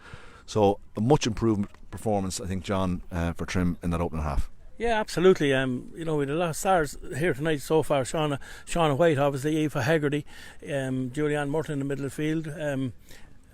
So a much improved performance, I think, John, for Trim in that opening half. Yeah, absolutely. With a lot of stars here tonight so far. Shauna White, obviously, Aoife Hegarty, Julianne Murton in the middle of the field,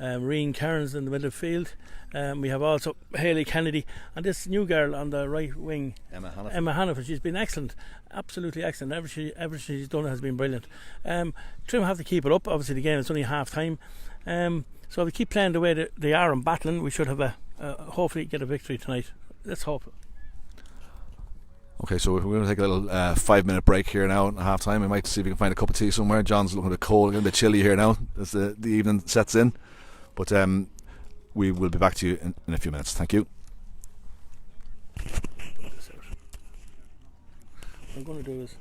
Rian Kearns in the middle of the field. We have also Hayley Kennedy and this new girl on the right wing, Emma Hannafin. She's been excellent, absolutely excellent. Everything she's done has been brilliant. Trim have to keep it up. Obviously, the game is only half time, so if we keep playing the way they are and battling, we should have hopefully get a victory tonight. Let's hope. Okay, so we're going to take a little 5-minute break here now at half time. We might see if we can find a cup of tea somewhere. John's looking a bit cold, a bit chilly here now as the evening sets in. But we will be back to you in a few minutes. Thank you. What I'm going to do is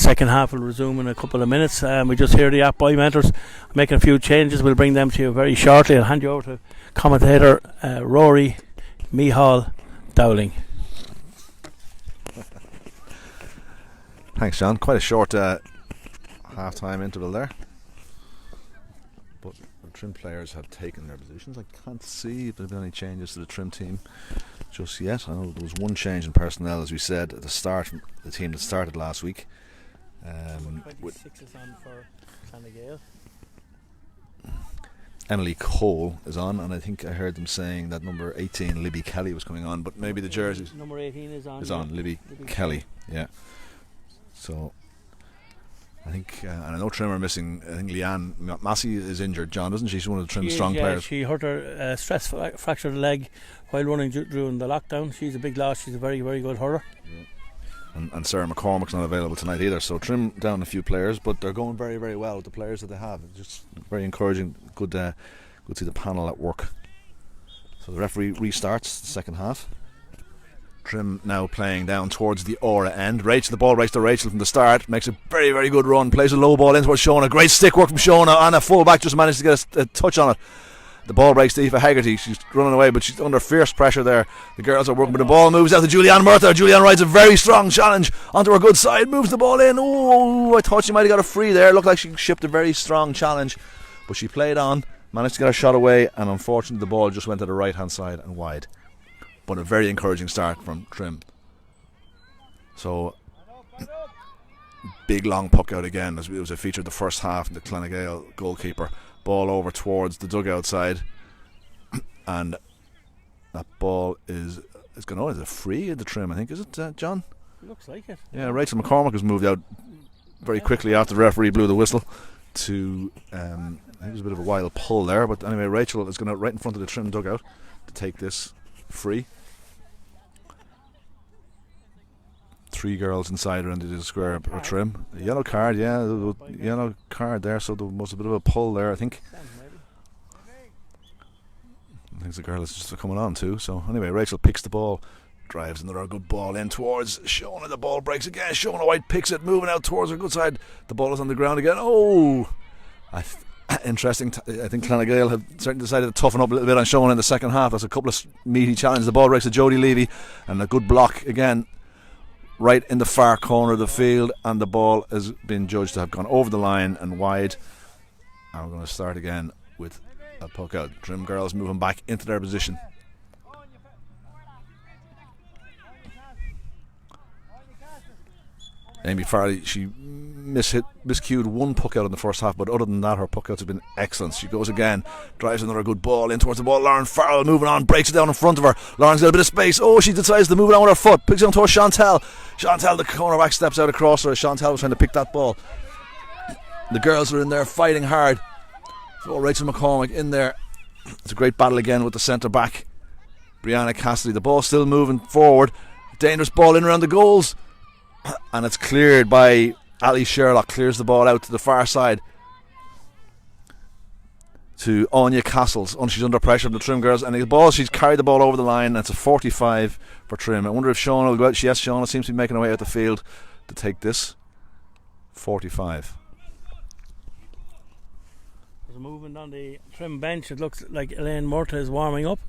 second half will resume in a couple of minutes. We just hear the Athboy mentors making a few changes. We'll bring them to you very shortly. I'll hand you over to commentator Rory Mihal Dowling. Thanks, John. Quite a short half-time interval there. But the Trim players have taken their positions. I can't see if there have been any changes to the Trim team just yet. I know there was one change in personnel, as we said, at the start, the team that started last week. 26 is on for nGael. Emily Cole is on, and I think I heard them saying that number 18, Libby Kelly, was coming on, but maybe the jerseys. Number 18 is on. Libby Kelly, yeah. So I think, and I know Trim are missing. I think Leanne Massey is injured, John, doesn't she? She's one of the Trim strong players. She hurt her stress fractured leg while running during the lockdown. She's a big loss. She's a very, very good hurler. Yeah. And Sarah McCormick's not available tonight either. So Trim down a few players, but they're going very, very well with the players that they have. It's just very encouraging. Good to see the panel at work. So the referee restarts the second half. Trim now playing down towards the Aura end. The ball breaks to Rachel from the start. Makes a very, very good run. Plays a low ball in towards Shona. Great stick work from Shona. And a full back just managed to get a touch on it. The ball breaks to Aoife Haggerty. She's running away, but she's under fierce pressure there. The girls are working, but the ball moves out to Julianne Murtha. Julianne rides a very strong challenge onto her good side. Moves the ball in. Oh, I thought she might have got a free there. Looked like she shipped a very strong challenge, but she played on. Managed to get her shot away, and unfortunately the ball just went to the right hand side and wide. But a very encouraging start from Trim. So big long puck out again, as it was a feature of the first half. The nGael goalkeeper, ball over towards the dugout side, and that ball is going on. Is it free in the Trim? I think, is it, John? Looks like it. Yeah, Rachel McCormick was moved out very quickly after the referee blew the whistle. To I think it was a bit of a wild pull there, but anyway, Rachel is going out right in front of the Trim dugout to take this free. 3 girls inside around the square or Trim. A yellow card, yeah, yellow card there, so there was a bit of a pull there, I think. I think the girl is just coming on too. So anyway, Rachel picks the ball, drives another good ball in towards Shona. The ball breaks again. Shona White picks it, moving out towards her good side. The ball is on the ground again. Oh, interesting. I think nGael have certainly decided to toughen up a little bit on Shona in the second half. There's a couple of meaty challenges. The ball breaks to Jodie Levy, and a good block again, right in the far corner of the field, and the ball has been judged to have gone over the line and wide. And we're going to start again with a puck out. Trim girls moving back into their position. Amy Farley, she miscued one puck out in the first half, but other than that, her puck outs have been excellent. She goes again, drives another good ball in towards the ball. Lauren Farrell moving on, breaks it down in front of her. Lauren's got a bit of space. Oh, she decides to move it on with her foot, picks it on towards Chantal. Chantal, the cornerback, steps out across her. Chantal was trying to pick that ball. The girls are in there fighting hard. So Rachel McCormick in there. It's a great battle again with the centre back, Brianna Cassidy. The ball still moving forward. Dangerous ball in around the goals. And it's cleared by Ali Sherlock. Clears the ball out to the far side to Anya Castles. She's under pressure from the Trim girls, and the ball, she's carried the ball over the line, and it's a 45 for Trim. I wonder if Shauna will go out. Yes, Shauna seems to be making her way out the field to take this. 45. There's a movement on the Trim bench. It looks like Elaine Murtha is warming up.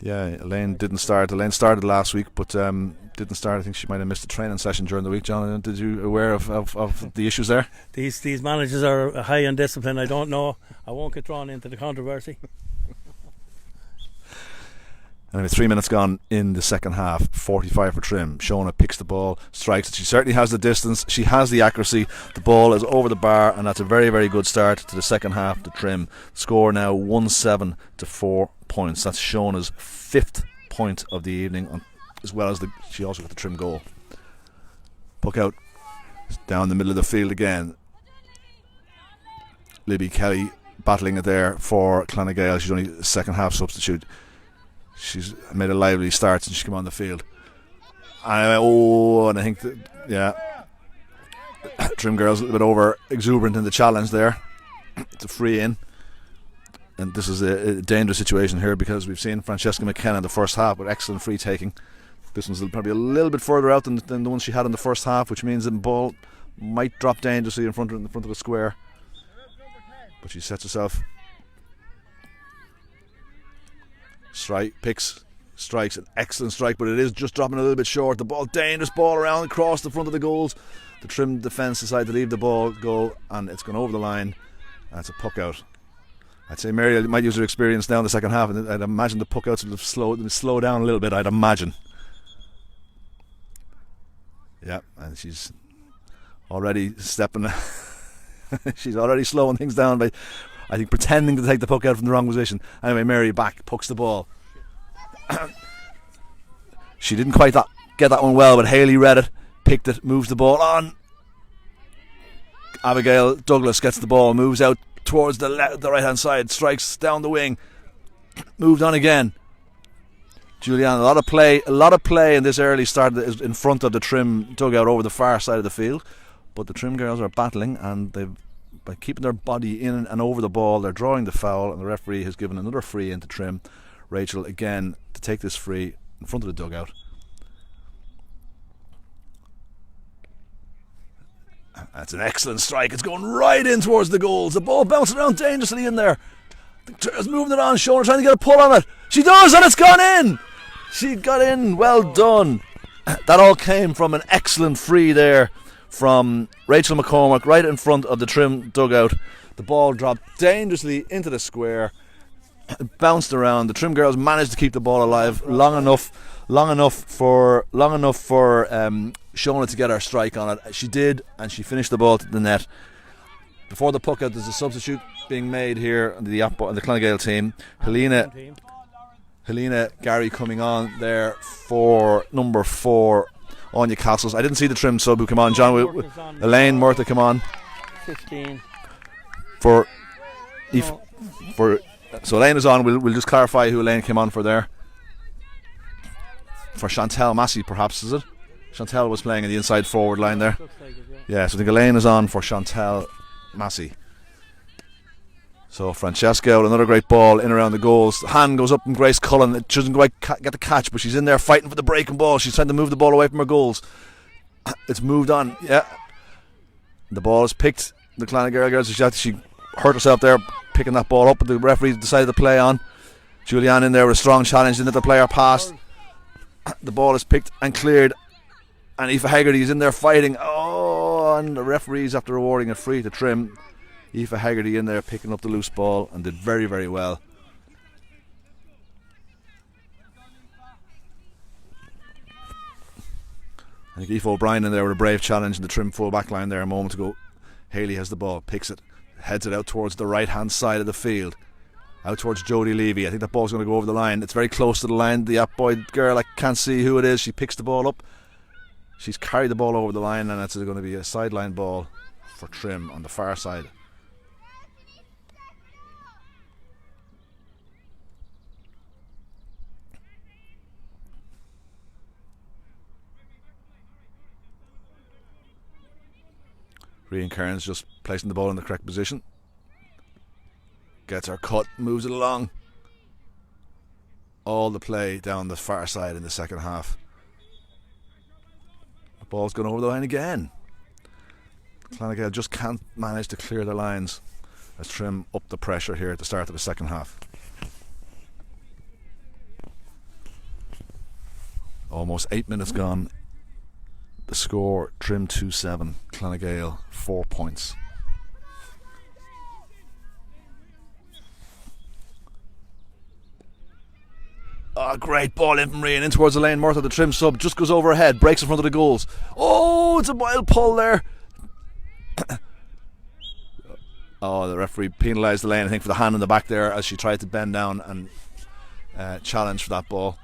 Yeah, Elaine didn't start. Elaine started last week, but didn't start. I think she might have missed a training session during the week. John, did you aware of the issues there? These managers are high on discipline. I don't know. I won't get drawn into the controversy. Anyway, 3 minutes gone in the second half. 45 for Trim. Shona picks the ball, strikes it. She certainly has the distance. She has the accuracy. The ball is over the bar, and that's a very, very good start to the second half to Trim. Score now 1-7 to 4 points. That's Shona's 5th point of the evening, as well as she also got the Trim goal. Puck out down the middle of the field again. Libby Kelly battling it there for nGael. She's only a second half substitute. She's made a lively start since she came on the field. And I think Trim girls a little bit over exuberant in the challenge there. It's a free in, and this is a dangerous situation here because we've seen Francesca McKenna in the first half with excellent free taking. This one's probably a little bit further out than the one she had in the first half, which means the ball might drop dangerously in front of the square. But she sets herself. Strikes an excellent strike, but it is just dropping a little bit short. The ball, dangerous ball around across the front of the goals. The Trim defence decide to leave the ball go, and it's gone over the line. And it's a puck out. I'd say Mary might use her experience now in the second half, and I'd imagine the puck outs would have slow down a little bit, I'd imagine. Yeah, and she's already stepping. She's already slowing things down by, I think, pretending to take the puck out from the wrong position. Anyway, Mary back, pucks the ball. She didn't quite get that one well, but Haley read it, picked it, moves the ball on. Abigail Douglas gets the ball, moves out towards the right hand side, strikes down the wing, moved on again. Julianne, a lot of play in this early start is in front of the Trim dugout over the far side of the field, but the Trim girls are battling, and by keeping their body in and over the ball, they're drawing the foul, and the referee has given another free into Trim. Rachel again to take this free in front of the dugout. That's an excellent strike. It's going right in towards the goals. The ball bouncing around dangerously in there. It's moving it on, Shona trying to get a pull on it. She does, and it's gone in. She got in. Well done. That all came from an excellent free there from Rachel McCormack right in front of the Trim dugout. The ball dropped dangerously into the square. It bounced around. The Trim girls managed to keep the ball alive long enough for Shona to get her strike on it. She did, and she finished the ball to the net. Before the puck out, there's a substitute being made here on the Athboy and the nGael team. Helena Gary coming on there for number 4, Anya Castles. I didn't see the Trim sub who come on. John, Elaine Murtha come on 15 for so Elaine is on. We'll just clarify who Elaine came on for there. For Chantal Massey, perhaps, is it? Chantal was playing in the inside forward line there. Yeah, so I think Elaine is on for Chantal Massey. So Francesca with another great ball in around the goals. The hand goes up from Grace Cullen. It doesn't quite get the catch, but she's in there fighting for the breaking ball. She's trying to move the ball away from her goals. It's moved on. Yeah, the ball is picked. The nGael girls, she hurt herself there picking that ball up, but the referee decided to play on. Julianne in there with a strong challenge, didn't let the player pass. The ball is picked and cleared, and Aoife Haggerty is in there fighting. Oh, and the referees, after awarding a free to Trim, Aoife Haggerty in there picking up the loose ball and did very, very well. I think Aoife O'Brien in there with a brave challenge in the Trim full back line there a moment ago. Haley has the ball, picks it, heads it out towards the right hand side of the field, out towards Jodie Levy. I think that ball's going to go over the line. It's very close to the line. The Athboy girl, I can't see who it is. She picks the ball up. She's carried the ball over the line, and it's going to be a sideline ball for Trim on the far side. Rian Kearns just placing the ball in the correct position. Gets her cut, moves it along. All the play down the far side in the second half. The ball's gone over the line again. nGael just can't manage to clear the lines as Trim up the pressure here at the start of the second half. Almost 8 minutes gone. The score, Trim 2-7, nGael 4 points. Oh, great ball in from Rian in towards the lane. Murtha, the Trim sub, just goes over her head, breaks in front of the goals. Oh, it's a wild pull there. Oh, the referee penalised the lane, I think, for the hand in the back there as she tried to bend down and challenge for that ball.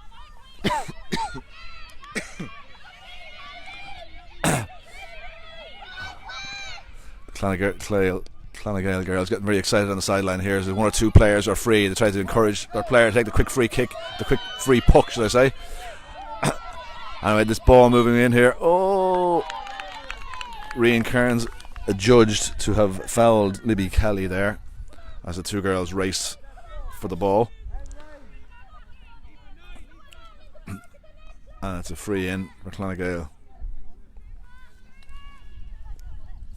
nGael girls getting very excited on the sideline here as 1 or 2 players are free. They try to encourage their player to take the quick free kick, the quick free puck, should I say. Anyway, this ball moving in here. Oh, Rian Kearns adjudged to have fouled Libby Kelly there as the 2 girls race for the ball. And it's a free in for nGael.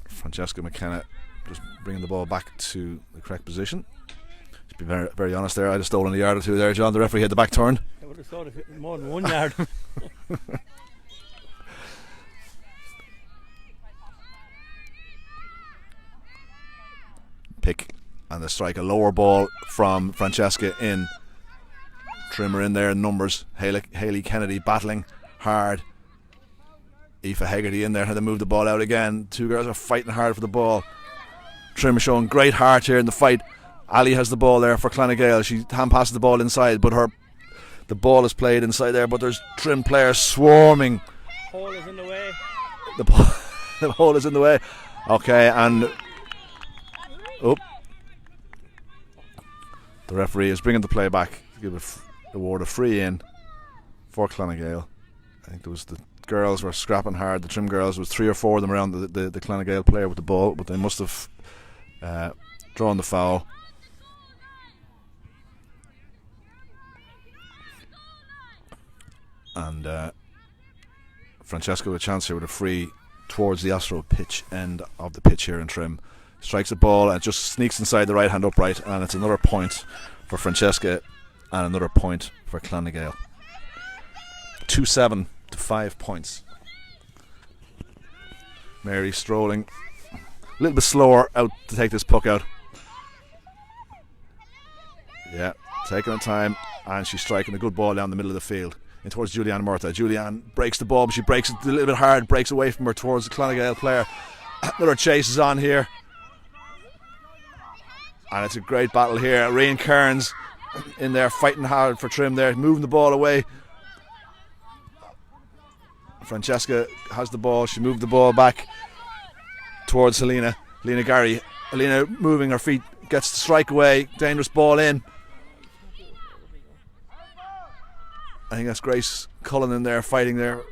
Francesca McKenna just bringing the ball back to the correct position. To be very, very honest there, I'd have stolen a yard or two there, John. The referee had the back turn. I would have thought of it more than 1 yard. Pick and the strike, a lower ball from Francesca in. Trimmer in there in numbers. Hayley Kennedy battling hard. Aoife Hegarty in there, had to move the ball out again. Two girls are fighting hard for the ball. Trimmer showing great heart here in the fight. Ali has the ball there for nGael. She hand passes the ball inside, but the ball is played inside there, but there's Trim players swarming. Hole is in the way. The hole is in the way. Okay, and the referee is bringing the play back to give award a free in for nGael. I think there was the girls were scrapping hard. The Trim girls, was 3 or 4 of them around the nGael player with the ball, but they must have drawn the foul. And Francesca with a chance here with a free towards the Astro pitch end of the pitch here in Trim. Strikes the ball and it just sneaks inside the right hand upright, and it's another point for Francesca and another point for nGael. 2-7 to 5 points. Mary strolling a little bit slower out to take this puck out. Yeah, taking her time, and she's striking a good ball down the middle of the field in towards Julianne Murtha. Julianne breaks the ball, but she breaks it a little bit hard, breaks away from her towards the nGael player. Another chase is on here, and it's a great battle here. Rian Kearns in there fighting hard for Trim there, moving the ball away. Francesca has the ball. She moved the ball back towards Helena Gary. Helena moving her feet, gets the strike away. Dangerous ball in. I think that's Grace Cullen in there fighting there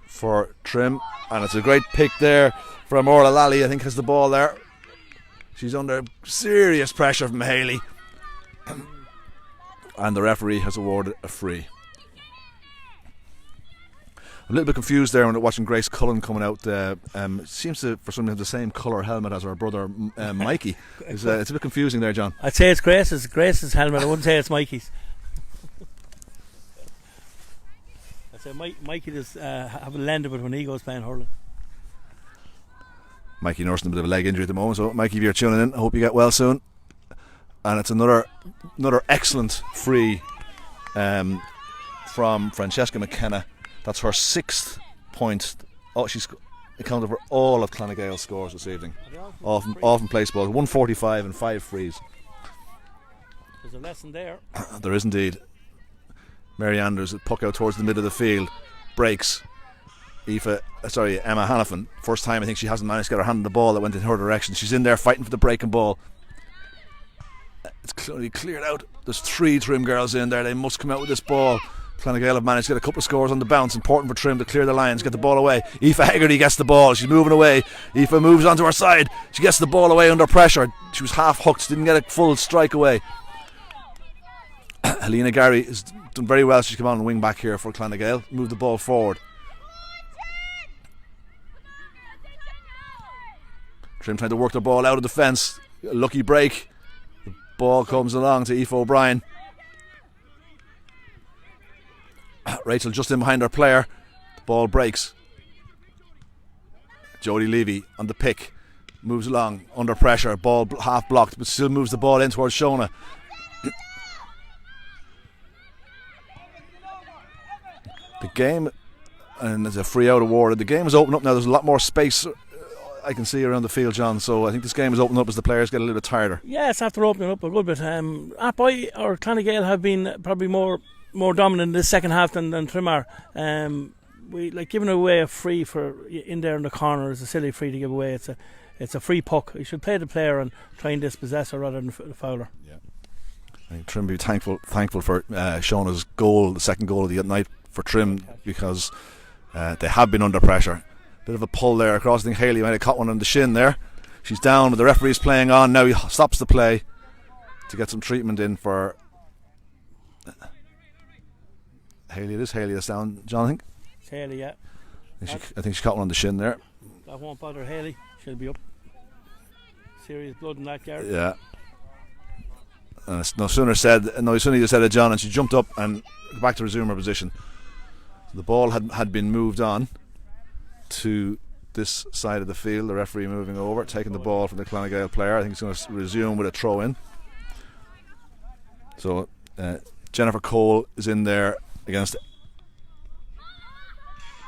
for Trim, and it's a great pick there from Orla Lally. I think has the ball there. She's under serious pressure from Haley, and the referee has awarded a free. I'm a little bit confused there when watching Grace Cullen coming out. Seems to, for some reason, have the same colour helmet as her brother Mikey. It's a bit confusing there, John. I'd say it's Grace's helmet. I wouldn't say it's Mikey's. I'd say Mikey does have a lend of it when he goes playing hurling. Mikey nursing a bit of a leg injury at the moment, so Mikey, if you're tuning in, I hope you get well soon. And it's another excellent free from Francesca McKenna. That's her 6th point. Oh, she's accounted for all of nGael's scores this evening. All from place balls. 145 and 5 frees. There's a lesson there. There is indeed. Mary Anders, puck out towards the middle of the field, breaks. Emma Hannafin. First time I think she hasn't managed to get her hand on the ball that went in her direction. She's in there fighting for the breaking ball. It's clearly cleared out. There's 3 Trim girls in there. They must come out with this ball. nGael have managed to get a couple of scores on the bounce. Important for Trim to clear the lines, get the ball away. Aoife Hegarty gets the ball. She's moving away. Aoife moves onto her side. She gets the ball away under pressure. She was half hooked, didn't get a full strike away. Helena Gary has done very well. She's come on and wing back here for nGael. Move the ball forward. Trim trying to work the ball out of the fence. Lucky break. The ball comes along to Aoife O'Brien. Rachel just in behind her player. The ball breaks. Jodie Levy on the pick. Moves along under pressure. Ball half blocked, but still moves the ball in towards Shona. The game, and there's a free out awarded. The game is opening up now. There's a lot more space I can see around the field, John. So I think this game is opening up as the players get a little bit tireder. Yeah, it's after opening up a good bit. Athboy or nGael have been probably more dominant in the second half than Trim are. We like giving away a free for in there in the corner is a silly free to give away. It's a free puck. You should play the player and try and dispossess her rather than the fouler. Yeah, I think Trim be thankful for Shona's goal, the second goal of the night for Trim, because they have been under pressure. Bit of a pull there across. I think Haley might have caught one on the shin there. She's down, but the referee's playing on. Now he stops the play to get some treatment in for Haley, it is Haley that's down, John, I think. It's Haley, yeah. I think she caught one on the shin there. That won't bother Haley. She'll be up. Serious blood in that yard. Yeah. And it's no sooner you said it, John, and she jumped up and back to resume her position. So the ball had been moved on to this side of the field. The referee moving over, taking the ball from the nGael player. I think he's going to resume with a throw in. So Jennifer Cole is in there against.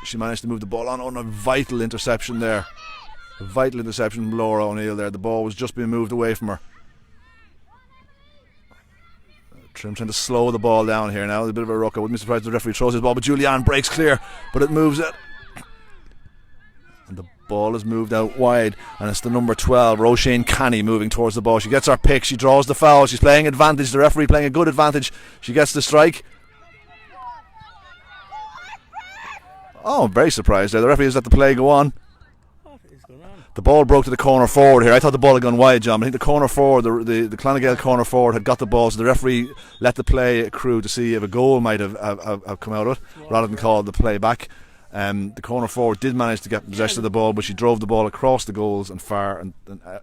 She managed to move the ball on a vital interception there. A vital interception from Laura O'Neill there. The ball was just being moved away from her. Trim trying to slow the ball down here now. A bit of a ruck. I wouldn't be surprised if the referee throws his ball, but Julianne breaks clear, but it moves it. And the ball is moved out wide, and it's the number 12, Roisin Canny, moving towards the ball. She gets her pick, she draws the foul, she's playing advantage, the referee playing a good advantage. She gets the strike. Oh, very surprised there. The referee has let the play go on. What is going on? The ball broke to the corner forward here. I thought the ball had gone wide, John. I think the corner forward, the nGael corner forward had got the ball, so the referee let the play accrue to see if a goal might have come out of it, rather than call the play back. The corner forward did manage to get possession of the ball, but she drove the ball across the goals and far and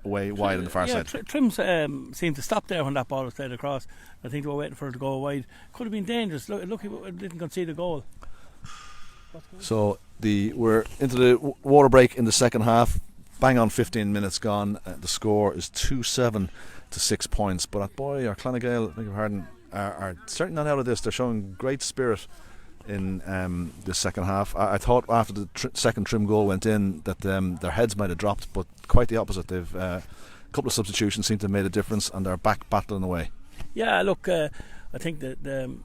away wide on the far side. Trim seemed to stop there when that ball was played across. I think they were waiting for it to go wide. Could have been dangerous. Lucky it didn't concede a goal. So we're into the water break in the second half. Bang on 15 minutes gone. The score is 2-7 to 6 points. But Athboy or nGael, beg your pardon, are certainly not out of this. They're showing great spirit in the second half. I thought after the second Trim goal went in that their heads might have dropped, but quite the opposite. They've a couple of substitutions seem to have made a difference, and they're back battling away. Yeah, look, I think that the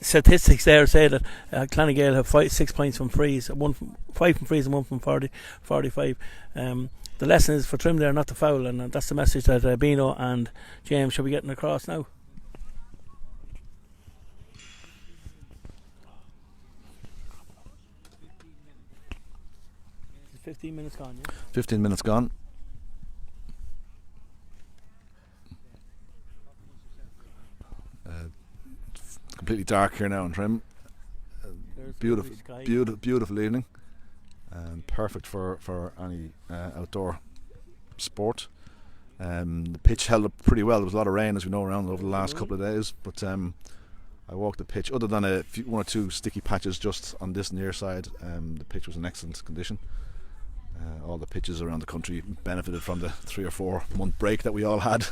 statistics there say that nGael have 6 points from frees, 5 from frees and 1 from 45. The lesson is for Trim there not to foul, and that's the message that Bino and James should be getting across now. 15 minutes gone, yeah? 15 minutes gone. Completely dark here now in Trim. Beautiful evening. Perfect for any outdoor sport. The pitch held up pretty well. There was a lot of rain, as we know, around over the last couple of days, but I walked the pitch, other than one or two sticky patches just on this near side. The pitch was in excellent condition. All the pitches around the country benefited from the 3 or 4 month break that we all had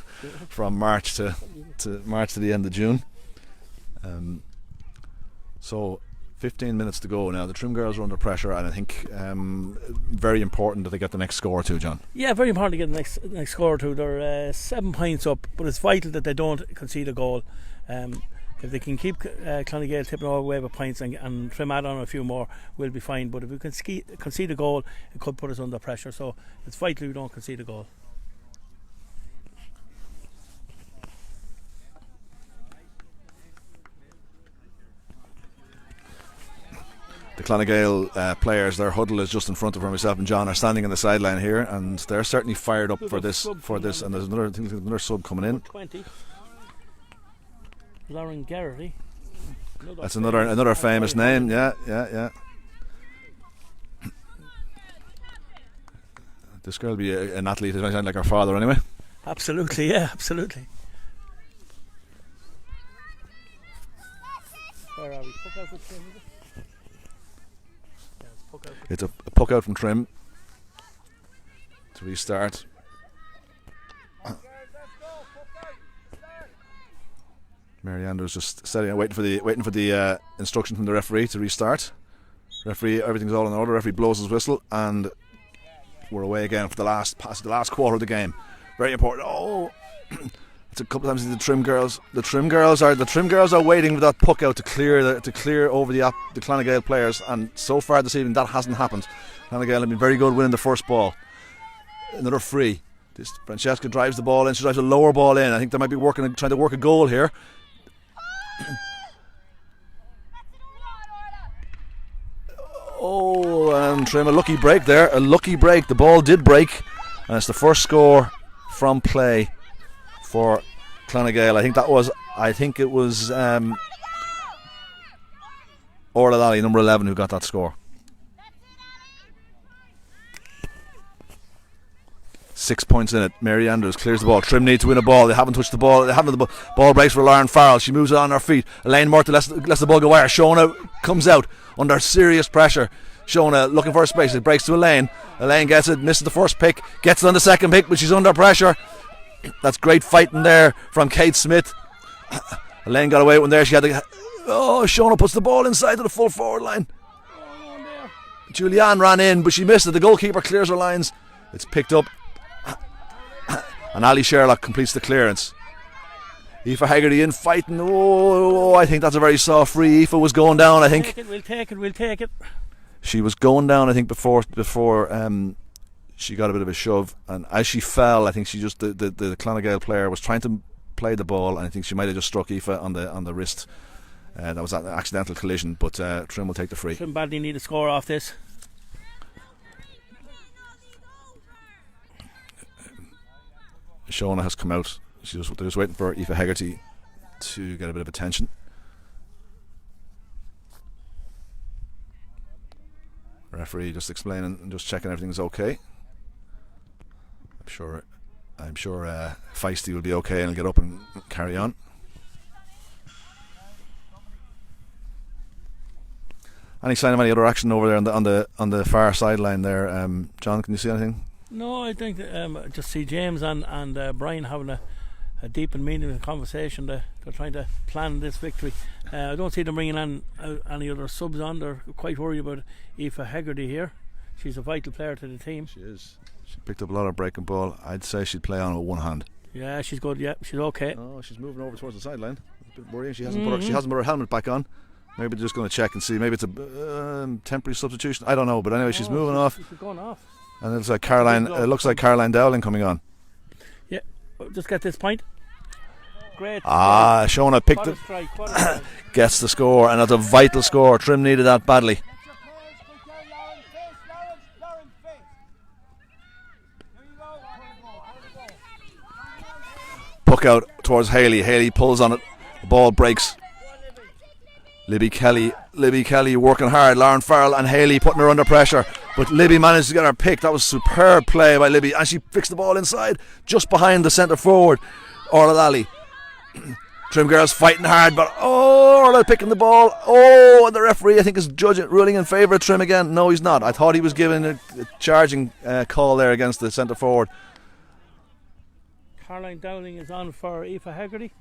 from March to the end of June. So 15 minutes to go now. The Trim girls are under pressure, and I think very important that they get the next score or two, John. Yeah, very important to get the next score or two. They're 7 points up, but it's vital that they don't concede a goal. If they can keep nGael tipping all away with points and Trim add on a few more, we'll be fine. But if we can concede a goal, it could put us under pressure. So it's vital we don't concede a goal. The nGael players, their huddle is just in front of where myself and John are standing on the sideline here, and they're certainly fired up for this. And there's another sub coming in. 20. Lauren Garrity. That's another famous name. Yeah. This girl will be an athlete. It might sound like her father anyway. Absolutely, yeah, absolutely. Where are we? Puck out for Trim, is it? Yeah, it's a puck out from Trim to restart. Mary Andrews just setting, waiting for the instruction from the referee to restart. Referee, everything's all in order. Referee blows his whistle, and we're away again for the last quarter of the game. Very important. Oh, it's a couple of times the Trim girls. The Trim girls are waiting for that puck out to clear over the nGael players, and so far this evening that hasn't happened. nGael have been very good winning the first ball. Another free. Francesca drives the ball in. She drives a lower ball in. I think they might be trying to work a goal here. Oh, and Trim, a lucky break there. A lucky break. The ball did break, and it's the first score from play for nGael. I think it was Orla Lally, number 11, who got that score. 6 points in it. Mary Andrews clears the ball. Trim need to win a ball. They haven't touched the ball. They haven't. The ball breaks for Lauren Farrell. She moves it on her feet. Elaine Murta lets the ball go wire. Shona comes out under serious pressure. Shona looking for a space. It breaks to Elaine. Elaine gets it. Misses the first pick. Gets it on the second pick, but she's under pressure. That's great fighting there from Kate Smith. Elaine got away with one there. She had to. Oh, Shona puts the ball inside to the full forward line. Julianne ran in, but she missed it. The goalkeeper clears her lines. It's picked up. And Ali Sherlock completes the clearance. Aoife Haggerty in fighting. Oh, I think that's a very soft free. Aoife was going down, I think. We'll take it. She was going down, I think, before she got a bit of a shove. And as she fell, I think she just the nGael player was trying to play the ball, and I think she might have just struck Aoife on the wrist. That was an accidental collision, but Trim will take the free. Trim badly need a score off this. Shona has come out. They're just waiting for Aoife Haggerty to get a bit of attention. Referee just explaining and just checking everything's okay. I'm sure Feisty will be okay and he'll get up and carry on. Any sign of any other action over there on the far sideline there, John? Can you see anything? No, I think just see James and Brian having a deep and meaningful conversation. They're trying to plan this victory. I don't see them bringing on any other subs on. They're quite worried about Aoife Haggerty here. She's a vital player to the team. She is. She picked up a lot of breaking ball. I'd say she'd play on with one hand. Yeah, she's good. Yeah, she's okay. Oh, she's moving over towards the sideline. It's a bit worrying. She hasn't put her helmet back on. Maybe they're just going to check and see. Maybe it's a temporary substitution. I don't know. But anyway, she's moving off. She's going off. And it's like Caroline. It looks like Caroline Dowling coming on. Yeah, just get this point. Great. Shona picked it. Gets the score, and that's a vital score. Trim needed that badly. Puck out towards Haley. Haley pulls on it. The ball breaks. Libby Kelly working hard. Lauren Farrell and Haley putting her under pressure, but Libby managed to get her pick. That was superb play by Libby, and she fixed the ball inside just behind the centre forward Orla Lally. Trim girls fighting hard, but Orla picking the ball. And the referee I think is ruling in favour of Trim again. No, he's not. I thought he was giving a charging call there against the centre forward. Caroline Dowling is on for Aoife Haggerty.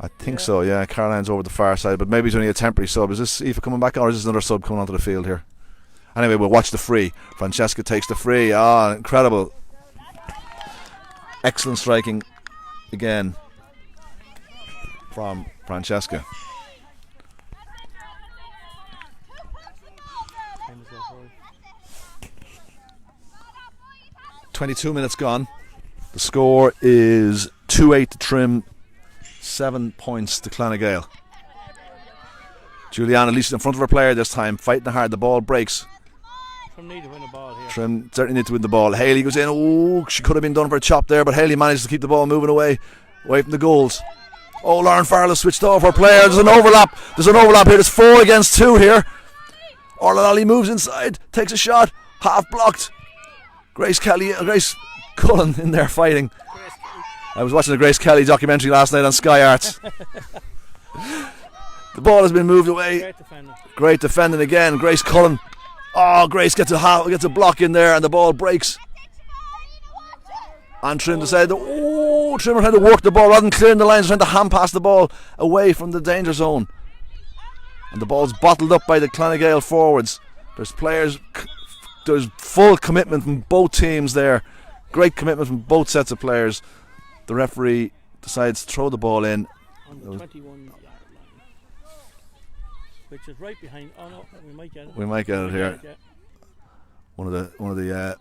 I think so, yeah. Caroline's over the far side, but maybe it's only a temporary sub. Is this Aoife coming back, or is this another sub coming onto the field here? Anyway, we'll watch the free. Francesca takes the free. Incredible. Excellent striking again from Francesca. .22 minutes gone. The score is 2-8 to Trim, 7 points to nGael. Julianne, at least in front of her player this time, fighting hard. The ball breaks. Trim need to win the ball here. Trim certainly need to win the ball. Haley goes in. She could have been done for a chop there, but Haley managed to keep the ball moving away from the goals. Lauren Farrell has switched off her player. There's an overlap here. There's 4 against 2 here. Orla Lally moves inside, takes a shot, half blocked. Grace Cullen in there fighting. I was watching the Grace Kelly documentary last night on Sky Arts. The ball has been moved away. Great defending again. Grace Cullen. Grace gets a block in there, and the ball breaks. And Trim decided, Trim are trying to work the ball rather than clearing the lines, trying to hand pass the ball away from the danger zone. And the ball's bottled up by the nGael forwards. There's full commitment from both teams there. Great commitment from both sets of players. The referee decides to throw the ball in. On the 21 yard line, which is right behind. Oh no, we might get it. We might get it here. One of the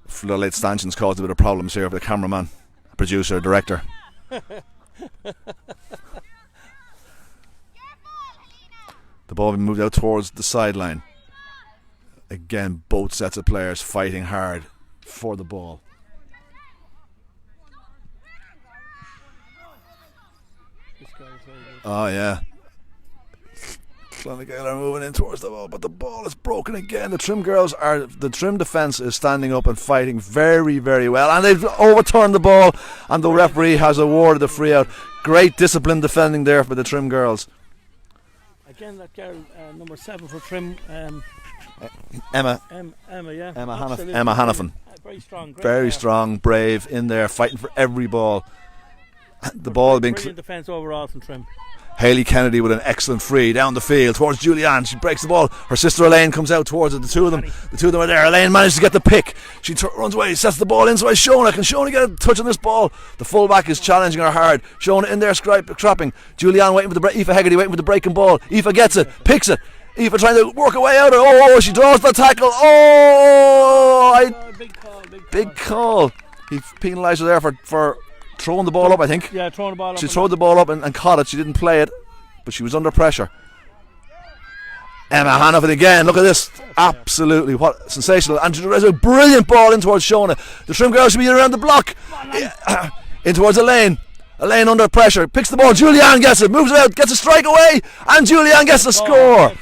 floodlight stanchions caused a bit of problems here for the cameraman, producer, director. The ball being moved out towards the sideline. Again, both sets of players fighting hard for the ball. Yeah. nGael are moving in towards the ball, but the ball is broken again. The Trim defence is standing up and fighting very, very well, and they've overturned the ball, and the referee has awarded the free out. Great discipline defending there for the Trim girls. Again, that girl, number 7 for Trim, Emma Hannafin. Very strong. Very strong, brave, in there, fighting for every ball. The ball being brilliant defence overall from Trim. Hayley Kennedy with an excellent free down the field towards Julianne. She breaks the ball. Her sister Elaine comes out towards it. The two of them are there. Elaine manages to get the pick. She runs away, sets the ball inside Shona. Can Shona get a touch on this ball? The fullback is challenging her hard. Shona in there trapping. Julianne waiting for the Aoife Hegarty waiting for the breaking ball. Aoife gets it, picks it. Aoife trying to work her way out. Oh, she draws the tackle. Big call. He penalised her there for throwing the ball up, I think. Yeah, throwing the ball up. She threw the ball up and caught it. She didn't play it, but she was under pressure. Emma Hannafin again. Look at this. Absolutely. What sensational. And there's a brilliant ball in towards Shona. The Trim girls should be around the block. In towards Elaine. Elaine under pressure. Picks the ball. Julianne gets it. Moves it out. Gets a strike away. And Julianne gets the score.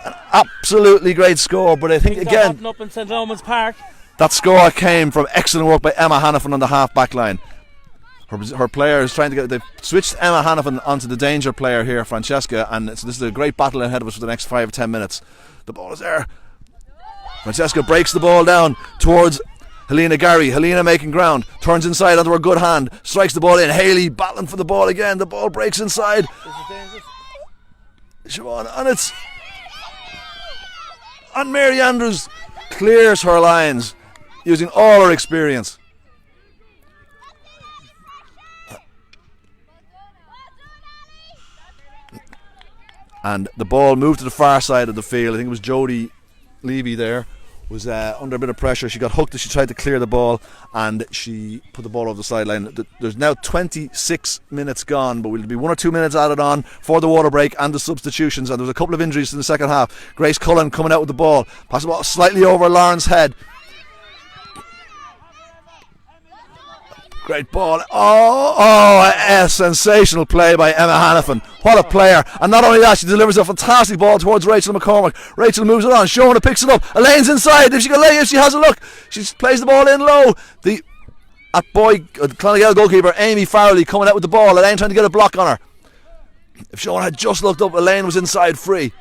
An absolutely great score. But I think again, up in St Lomans Park. That score came from excellent work by Emma Hannafin on the half back line. Her player is trying to get. They've switched Emma Hannafin onto the danger player here, Francesca, and this is a great battle ahead of us for the next 5 or 10 minutes. The ball is there. Francesca breaks the ball down towards Helena Gary. Helena making ground, turns inside onto her good hand, strikes the ball in. Hayley battling for the ball again. The ball breaks inside. Siobhan, and Mary Andrews clears her lines using all her experience. And the ball moved to the far side of the field. I think it was Jodie Levy there was under a bit of pressure. She got hooked as she tried to clear the ball, and she put the ball over the sideline. There's now 26 minutes gone, but we'll be 1 or 2 minutes added on for the water break and the substitutions. And there was a couple of injuries in the second half. Grace Cullen coming out with the ball, pass the ball slightly over Lauren's head. Great ball. A sensational play by Emma Hannafin. What a player. And not only that, she delivers a fantastic ball towards Rachel McCormick. Rachel moves it on. Shona picks it up. Elaine's inside. If she has a look. She plays the ball in low. The Athboy, nGael goalkeeper, Amy Farrelly, coming out with the ball. Elaine trying to get a block on her. If Shona had just looked up, Elaine was inside free.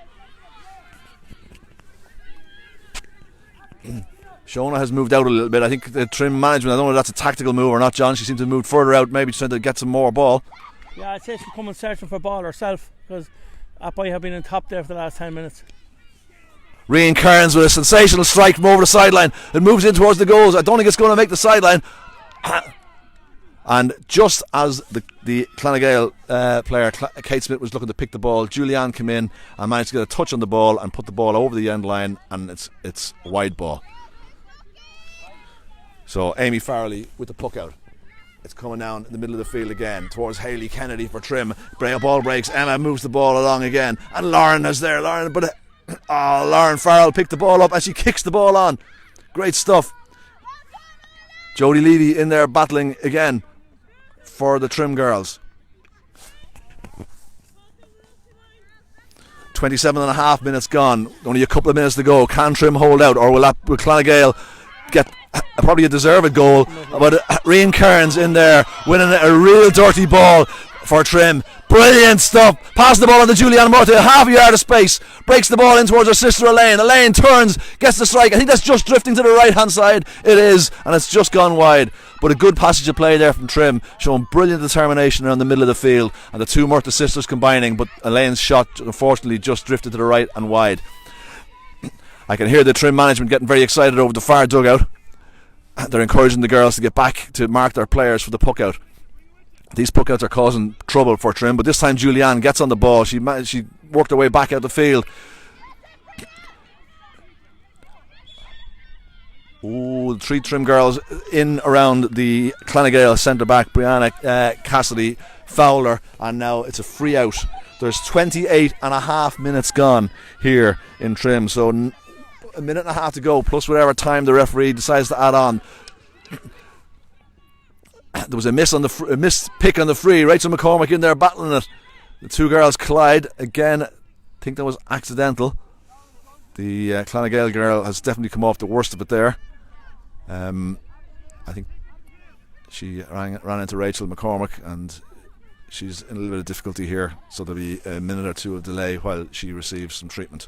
Shona has moved out a little bit. I think the Trim management, I don't know if that's a tactical move or not, John. She seems to have moved further out, maybe trying to get some more ball. Yeah, I'd say she's coming searching for ball herself, because Athboy have been in top there for the last 10 minutes. Rian Kearns with a sensational strike from over the sideline. It moves in towards the goals. I don't think it's going to make the sideline. And just as the nGael player, Kate Smith, was looking to pick the ball, Julianne came in and managed to get a touch on the ball and put the ball over the end line, and it's a wide ball. So Amy Farrelly with the puck out. It's coming down in the middle of the field again towards Hayley Kennedy for Trim. Ball breaks. Emma moves the ball along again, and Lauren is there. Lauren Farrell picked the ball up and she kicks the ball on. Great stuff. Jodie Levy in there battling again for the Trim girls. 27.5 minutes gone. Only a couple of minutes to go. Can Trim hold out, or will nGael get probably a deserved goal? But Rian Kearns in there winning a real dirty ball for Trim. Brilliant stuff. Pass the ball on to Julianne Murphy, half a yard of space. Breaks the ball in towards her sister Elaine. Elaine turns, gets the strike. I think that's just drifting to the right hand side. It is, and it's just gone wide. But a good passage of play there from Trim, showing brilliant determination around the middle of the field, and the two Murtha sisters combining. But Elaine's shot unfortunately just drifted to the right and wide. I can hear the Trim management getting very excited over the far dugout. They're encouraging the girls to get back to mark their players for the puck out. These puck outs are causing trouble for Trim, but this time Julianne gets on the ball. She worked her way back out the field. The three Trim girls in around the nGael centre back, Brianna Cassidy, Fowler, and now it's a free out. There's 28.5 minutes gone here in Trim, so a minute and a half to go, plus whatever time the referee decides to add on. There was a missed pick on the free. Rachel McCormick in there battling it. The two girls collide again. think that was accidental. The Clonagale girl has definitely come off the worst of it there. I think she ran into Rachel McCormick, and she's in a little bit of difficulty here, so there'll be a minute or two of delay while she receives some treatment.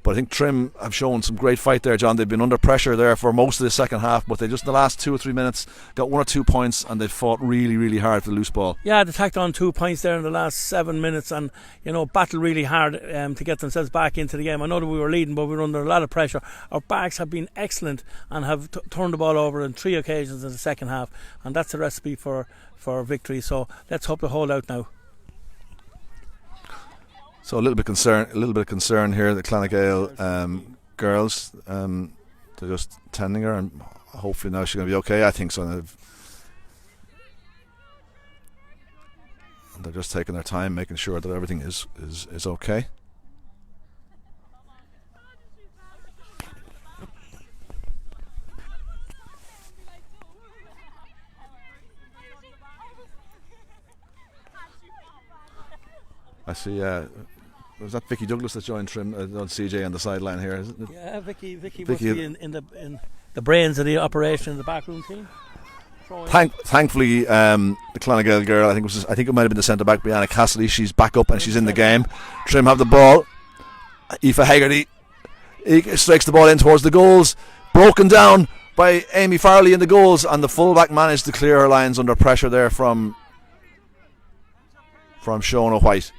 But I think Trim have shown some great fight there, John. They've been under pressure there for most of the second half, but they just in the last 2 or 3 minutes got 1 or 2 points, and they fought really, really hard for the loose ball. Yeah, they tacked on 2 points there in the last 7 minutes, and battled really hard to get themselves back into the game. I know that we were leading, but we were under a lot of pressure. Our backs have been excellent and have turned the ball over on 3 occasions in the second half, and that's a recipe for victory. So let's hope to hold out now. So a little bit of concern here. The Clonagale girls, they're just tending her, and hopefully now she's going to be okay. I think so. And they're just taking their time, making sure that everything is okay. I see. Was that Vicky Douglas that joined Trim on CJ on the sideline here? Isn't it? Yeah, Vicky must be in the brains of the operation in the backroom team. Thankfully, the Clonagale girl, I think it might have been the centre back, Brianna Cassidy. She's back up and she's in the game. Trim have the ball. Aoife Haggerty strikes the ball in towards the goals. Broken down by Amy Farley in the goals, and the fullback managed to clear her lines under pressure there from Shona White.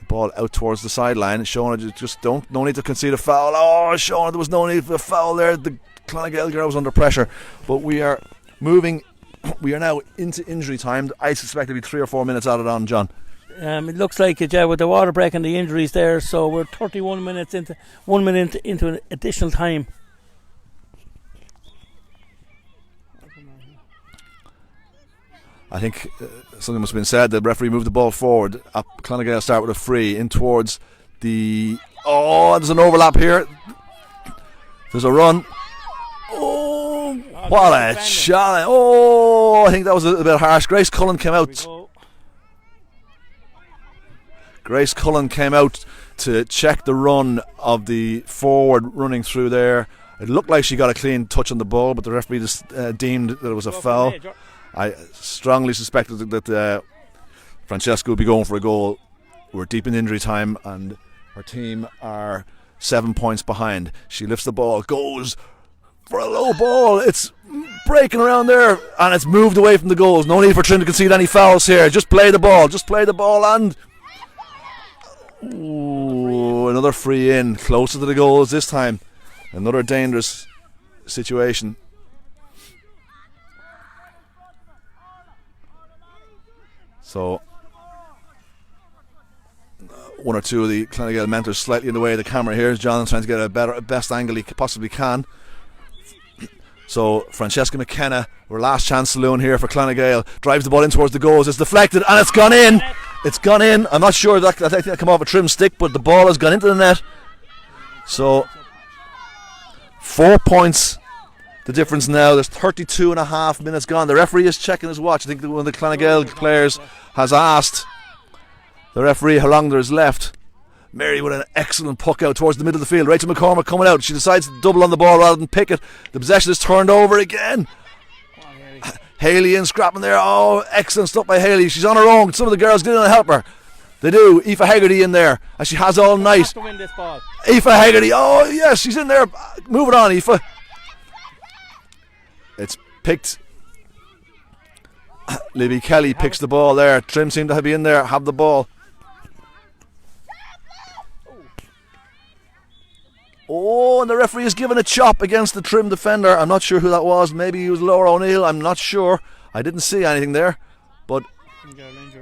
Ball out towards the sideline. Shona, just no need to concede a foul. Oh, Shona, there was no need for a foul there. The Clonagale girl was under pressure, but we are moving. We are now into injury time. I suspect it'll be 3 or 4 minutes added on, John. It looks like it, with the water break and the injuries there. So we're 31 minutes into 1 minute into an additional time. I think something must have been said. The referee moved the ball forward. Clonagale start with a free in towards the... Oh, there's an overlap here. There's a run. Oh, what a shot. Oh, I think that was a bit harsh. Grace Cullen came out. Grace Cullen came out to check the run of the forward running through there. It looked like she got a clean touch on the ball, but the referee just deemed that it was a foul. I strongly suspected that Francesca would be going for a goal. We're deep in injury time, and her team are 7 points behind. She lifts the ball, goes for a low ball. It's breaking around there, and it's moved away from the goals. No need for Trim to concede any fouls here. Just play the ball, and ooh, another free in, closer to the goals this time. Another dangerous situation. So, 1 or 2 of the Clonagale mentors slightly in the way of the camera here. John's trying to get a best angle he possibly can. So, Francesca McKenna, our last chance saloon here for Clonagale, drives the ball in towards the goals. It's deflected and it's gone in. It's gone in. I'm not sure I think that came off a Trim stick, but the ball has gone into the net. So, 4 points. The difference now, there's 32 and a half minutes gone. The referee is checking his watch. I think one of the Clonagale players has asked the referee how long there is left. Mary with an excellent puck out towards the middle of the field. Rachel McCormick coming out. She decides to double on the ball rather than pick it. The possession is turned over again. Haley in scrapping there. Oh, excellent stuff by Haley. She's on her own. Some of the girls didn't help her. They do. Aoife Haggerty in there, and she has all night. To win this ball. Aoife Haggerty. Oh, yes, she's in there. Move it on, Aoife. It's picked. Libby Kelly picks the ball there. Trim seem to be in there, have the ball. Oh, and the referee has given a chop against the Trim defender. I'm not sure who that was. Maybe he was Laura O'Neill. I'm not sure. I didn't see anything there. But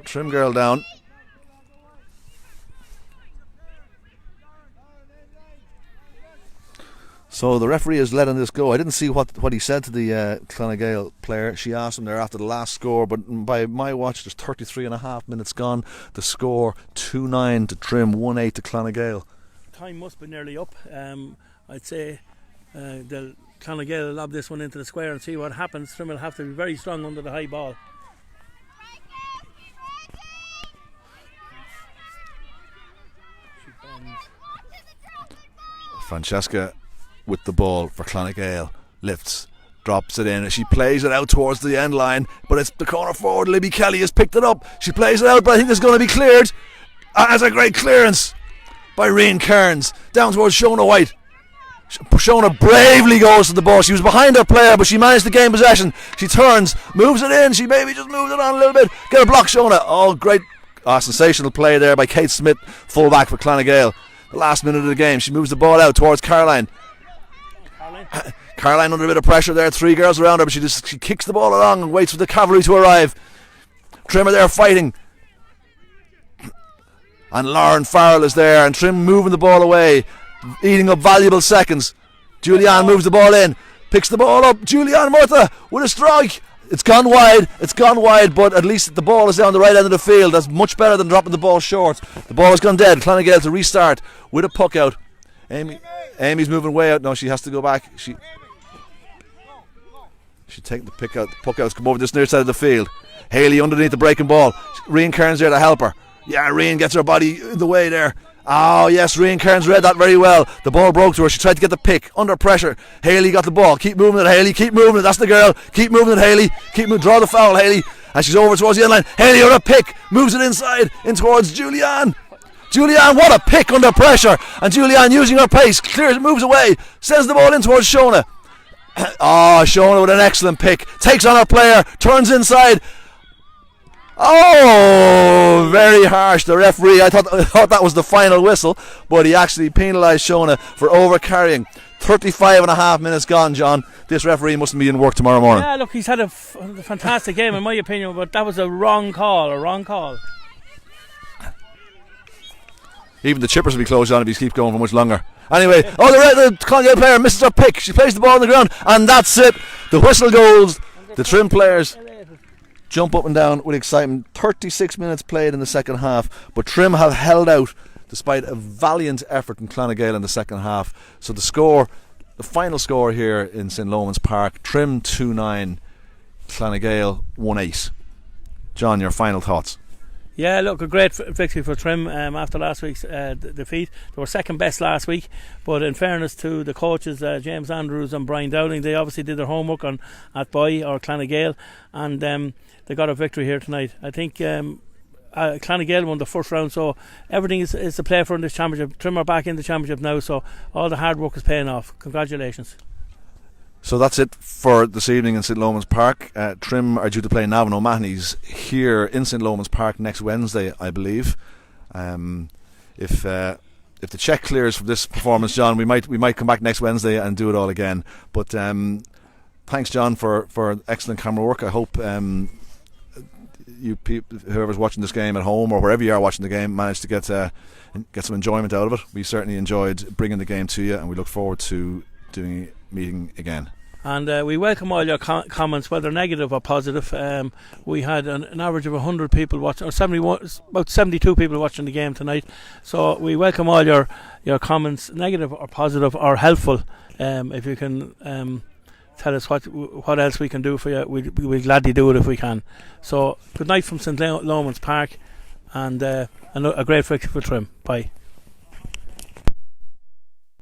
Trim girl down. So the referee is letting this go. I didn't see what he said to the Clonagale player. She asked him there after the last score, but by my watch there's 33 and a half minutes gone. The score 2-9 to Trim, 1-8 to Clonagale. Time must be nearly up. I'd say the Clonagale will lob this one into the square and see what happens. Trim will have to be very strong under the high ball. She bends. Francesca with the ball for nGael. Lifts, drops it in. She plays it out towards the end line, but it's the corner forward. Libby Kelly has picked it up. She plays it out, but I think it's going to be cleared. As a great clearance by Rian Kearns down towards Shona White. Shona bravely goes to the ball. She was behind her player, but she managed to gain possession. She turns, moves it in. She maybe just moves it on a little bit. Get a block, Shona. Oh, great. Sensational play there by Kate Smith, fullback for nGael. The last minute of the game, she moves the ball out towards Caroline. Caroline under a bit of pressure there. 3 girls around her, but she kicks the ball along and waits for the cavalry to arrive. Trim are there fighting. And Lauren Farrell is there, and Trim moving the ball away, eating up valuable seconds. Julianne moves the ball in, picks the ball up. Julianne Murtha with a strike. It's gone wide, but at least the ball is down the right end of the field. That's much better than dropping the ball short. The ball has gone dead. nGael to restart with a puck out. Amy's moving way out. No, she has to go back. She take the puck out. The puck out's come over this near side of the field. Haley underneath the breaking ball. Rian Kearns there to help her. Yeah, Rian gets her body in the way there. Oh yes, Rian Kearns read that very well. The ball broke to her. She tried to get the pick under pressure. Haley got the ball. Keep moving it, Haley. Keep moving it. That's the girl. Keep moving it, Haley. Keep moving. Draw the foul, Haley. And she's over towards the end line. Haley on a pick. Moves it inside in towards Julianne. Julianne, what a pick under pressure. And Julianne using her pace. Clears, moves away. Sends the ball in towards Shona. Shona with an excellent pick. Takes on her player. Turns inside. Oh, very harsh. The referee, I thought that was the final whistle, but he actually penalised Shona for over-carrying. 35 and a half minutes gone, John. This referee mustn't be in work tomorrow morning. Yeah, look, he's had a fantastic game in my opinion, but that was a wrong call. Even the chippers will be closed on if he keeps going for much longer. Anyway, the nGael player misses her pick. She plays the ball on the ground, and that's it. The whistle goes. The Trim players jump up and down with excitement. 36 minutes played in the second half, but Trim have held out despite a valiant effort from nGael in the second half. So the final score here in St Lomans Park: Trim 2-9, nGael 1-8. John, your final thoughts? Yeah, look, a great victory for Trim after last week's defeat. They were second best last week, but in fairness to the coaches, James Andrews and Brian Dowling, they obviously did their homework on Athboy or nGael, and they got a victory here tonight. I think nGael won the first round, so everything is to play for in this championship. Trim are back in the championship now, so all the hard work is paying off. Congratulations. So that's it for this evening in St Lomans Park. Trim are due to play Navan O'Mahony's here in St Lomans Park next Wednesday, I believe. If the check clears for this performance, John, we might come back next Wednesday and do it all again. But thanks, John, for excellent camera work. I hope you people, whoever's watching this game at home or wherever you are watching the game, managed to get some enjoyment out of it. We certainly enjoyed bringing the game to you, and we look forward to meeting again. And we welcome all your comments, whether negative or positive. We had an average of 100 people watching, or about 72 people watching the game tonight. So we welcome all your comments, negative or positive or helpful. If you can tell us what else we can do for you, we'll gladly do it if we can. So good night from St Lomans Park, and a great victory for Trim. Bye.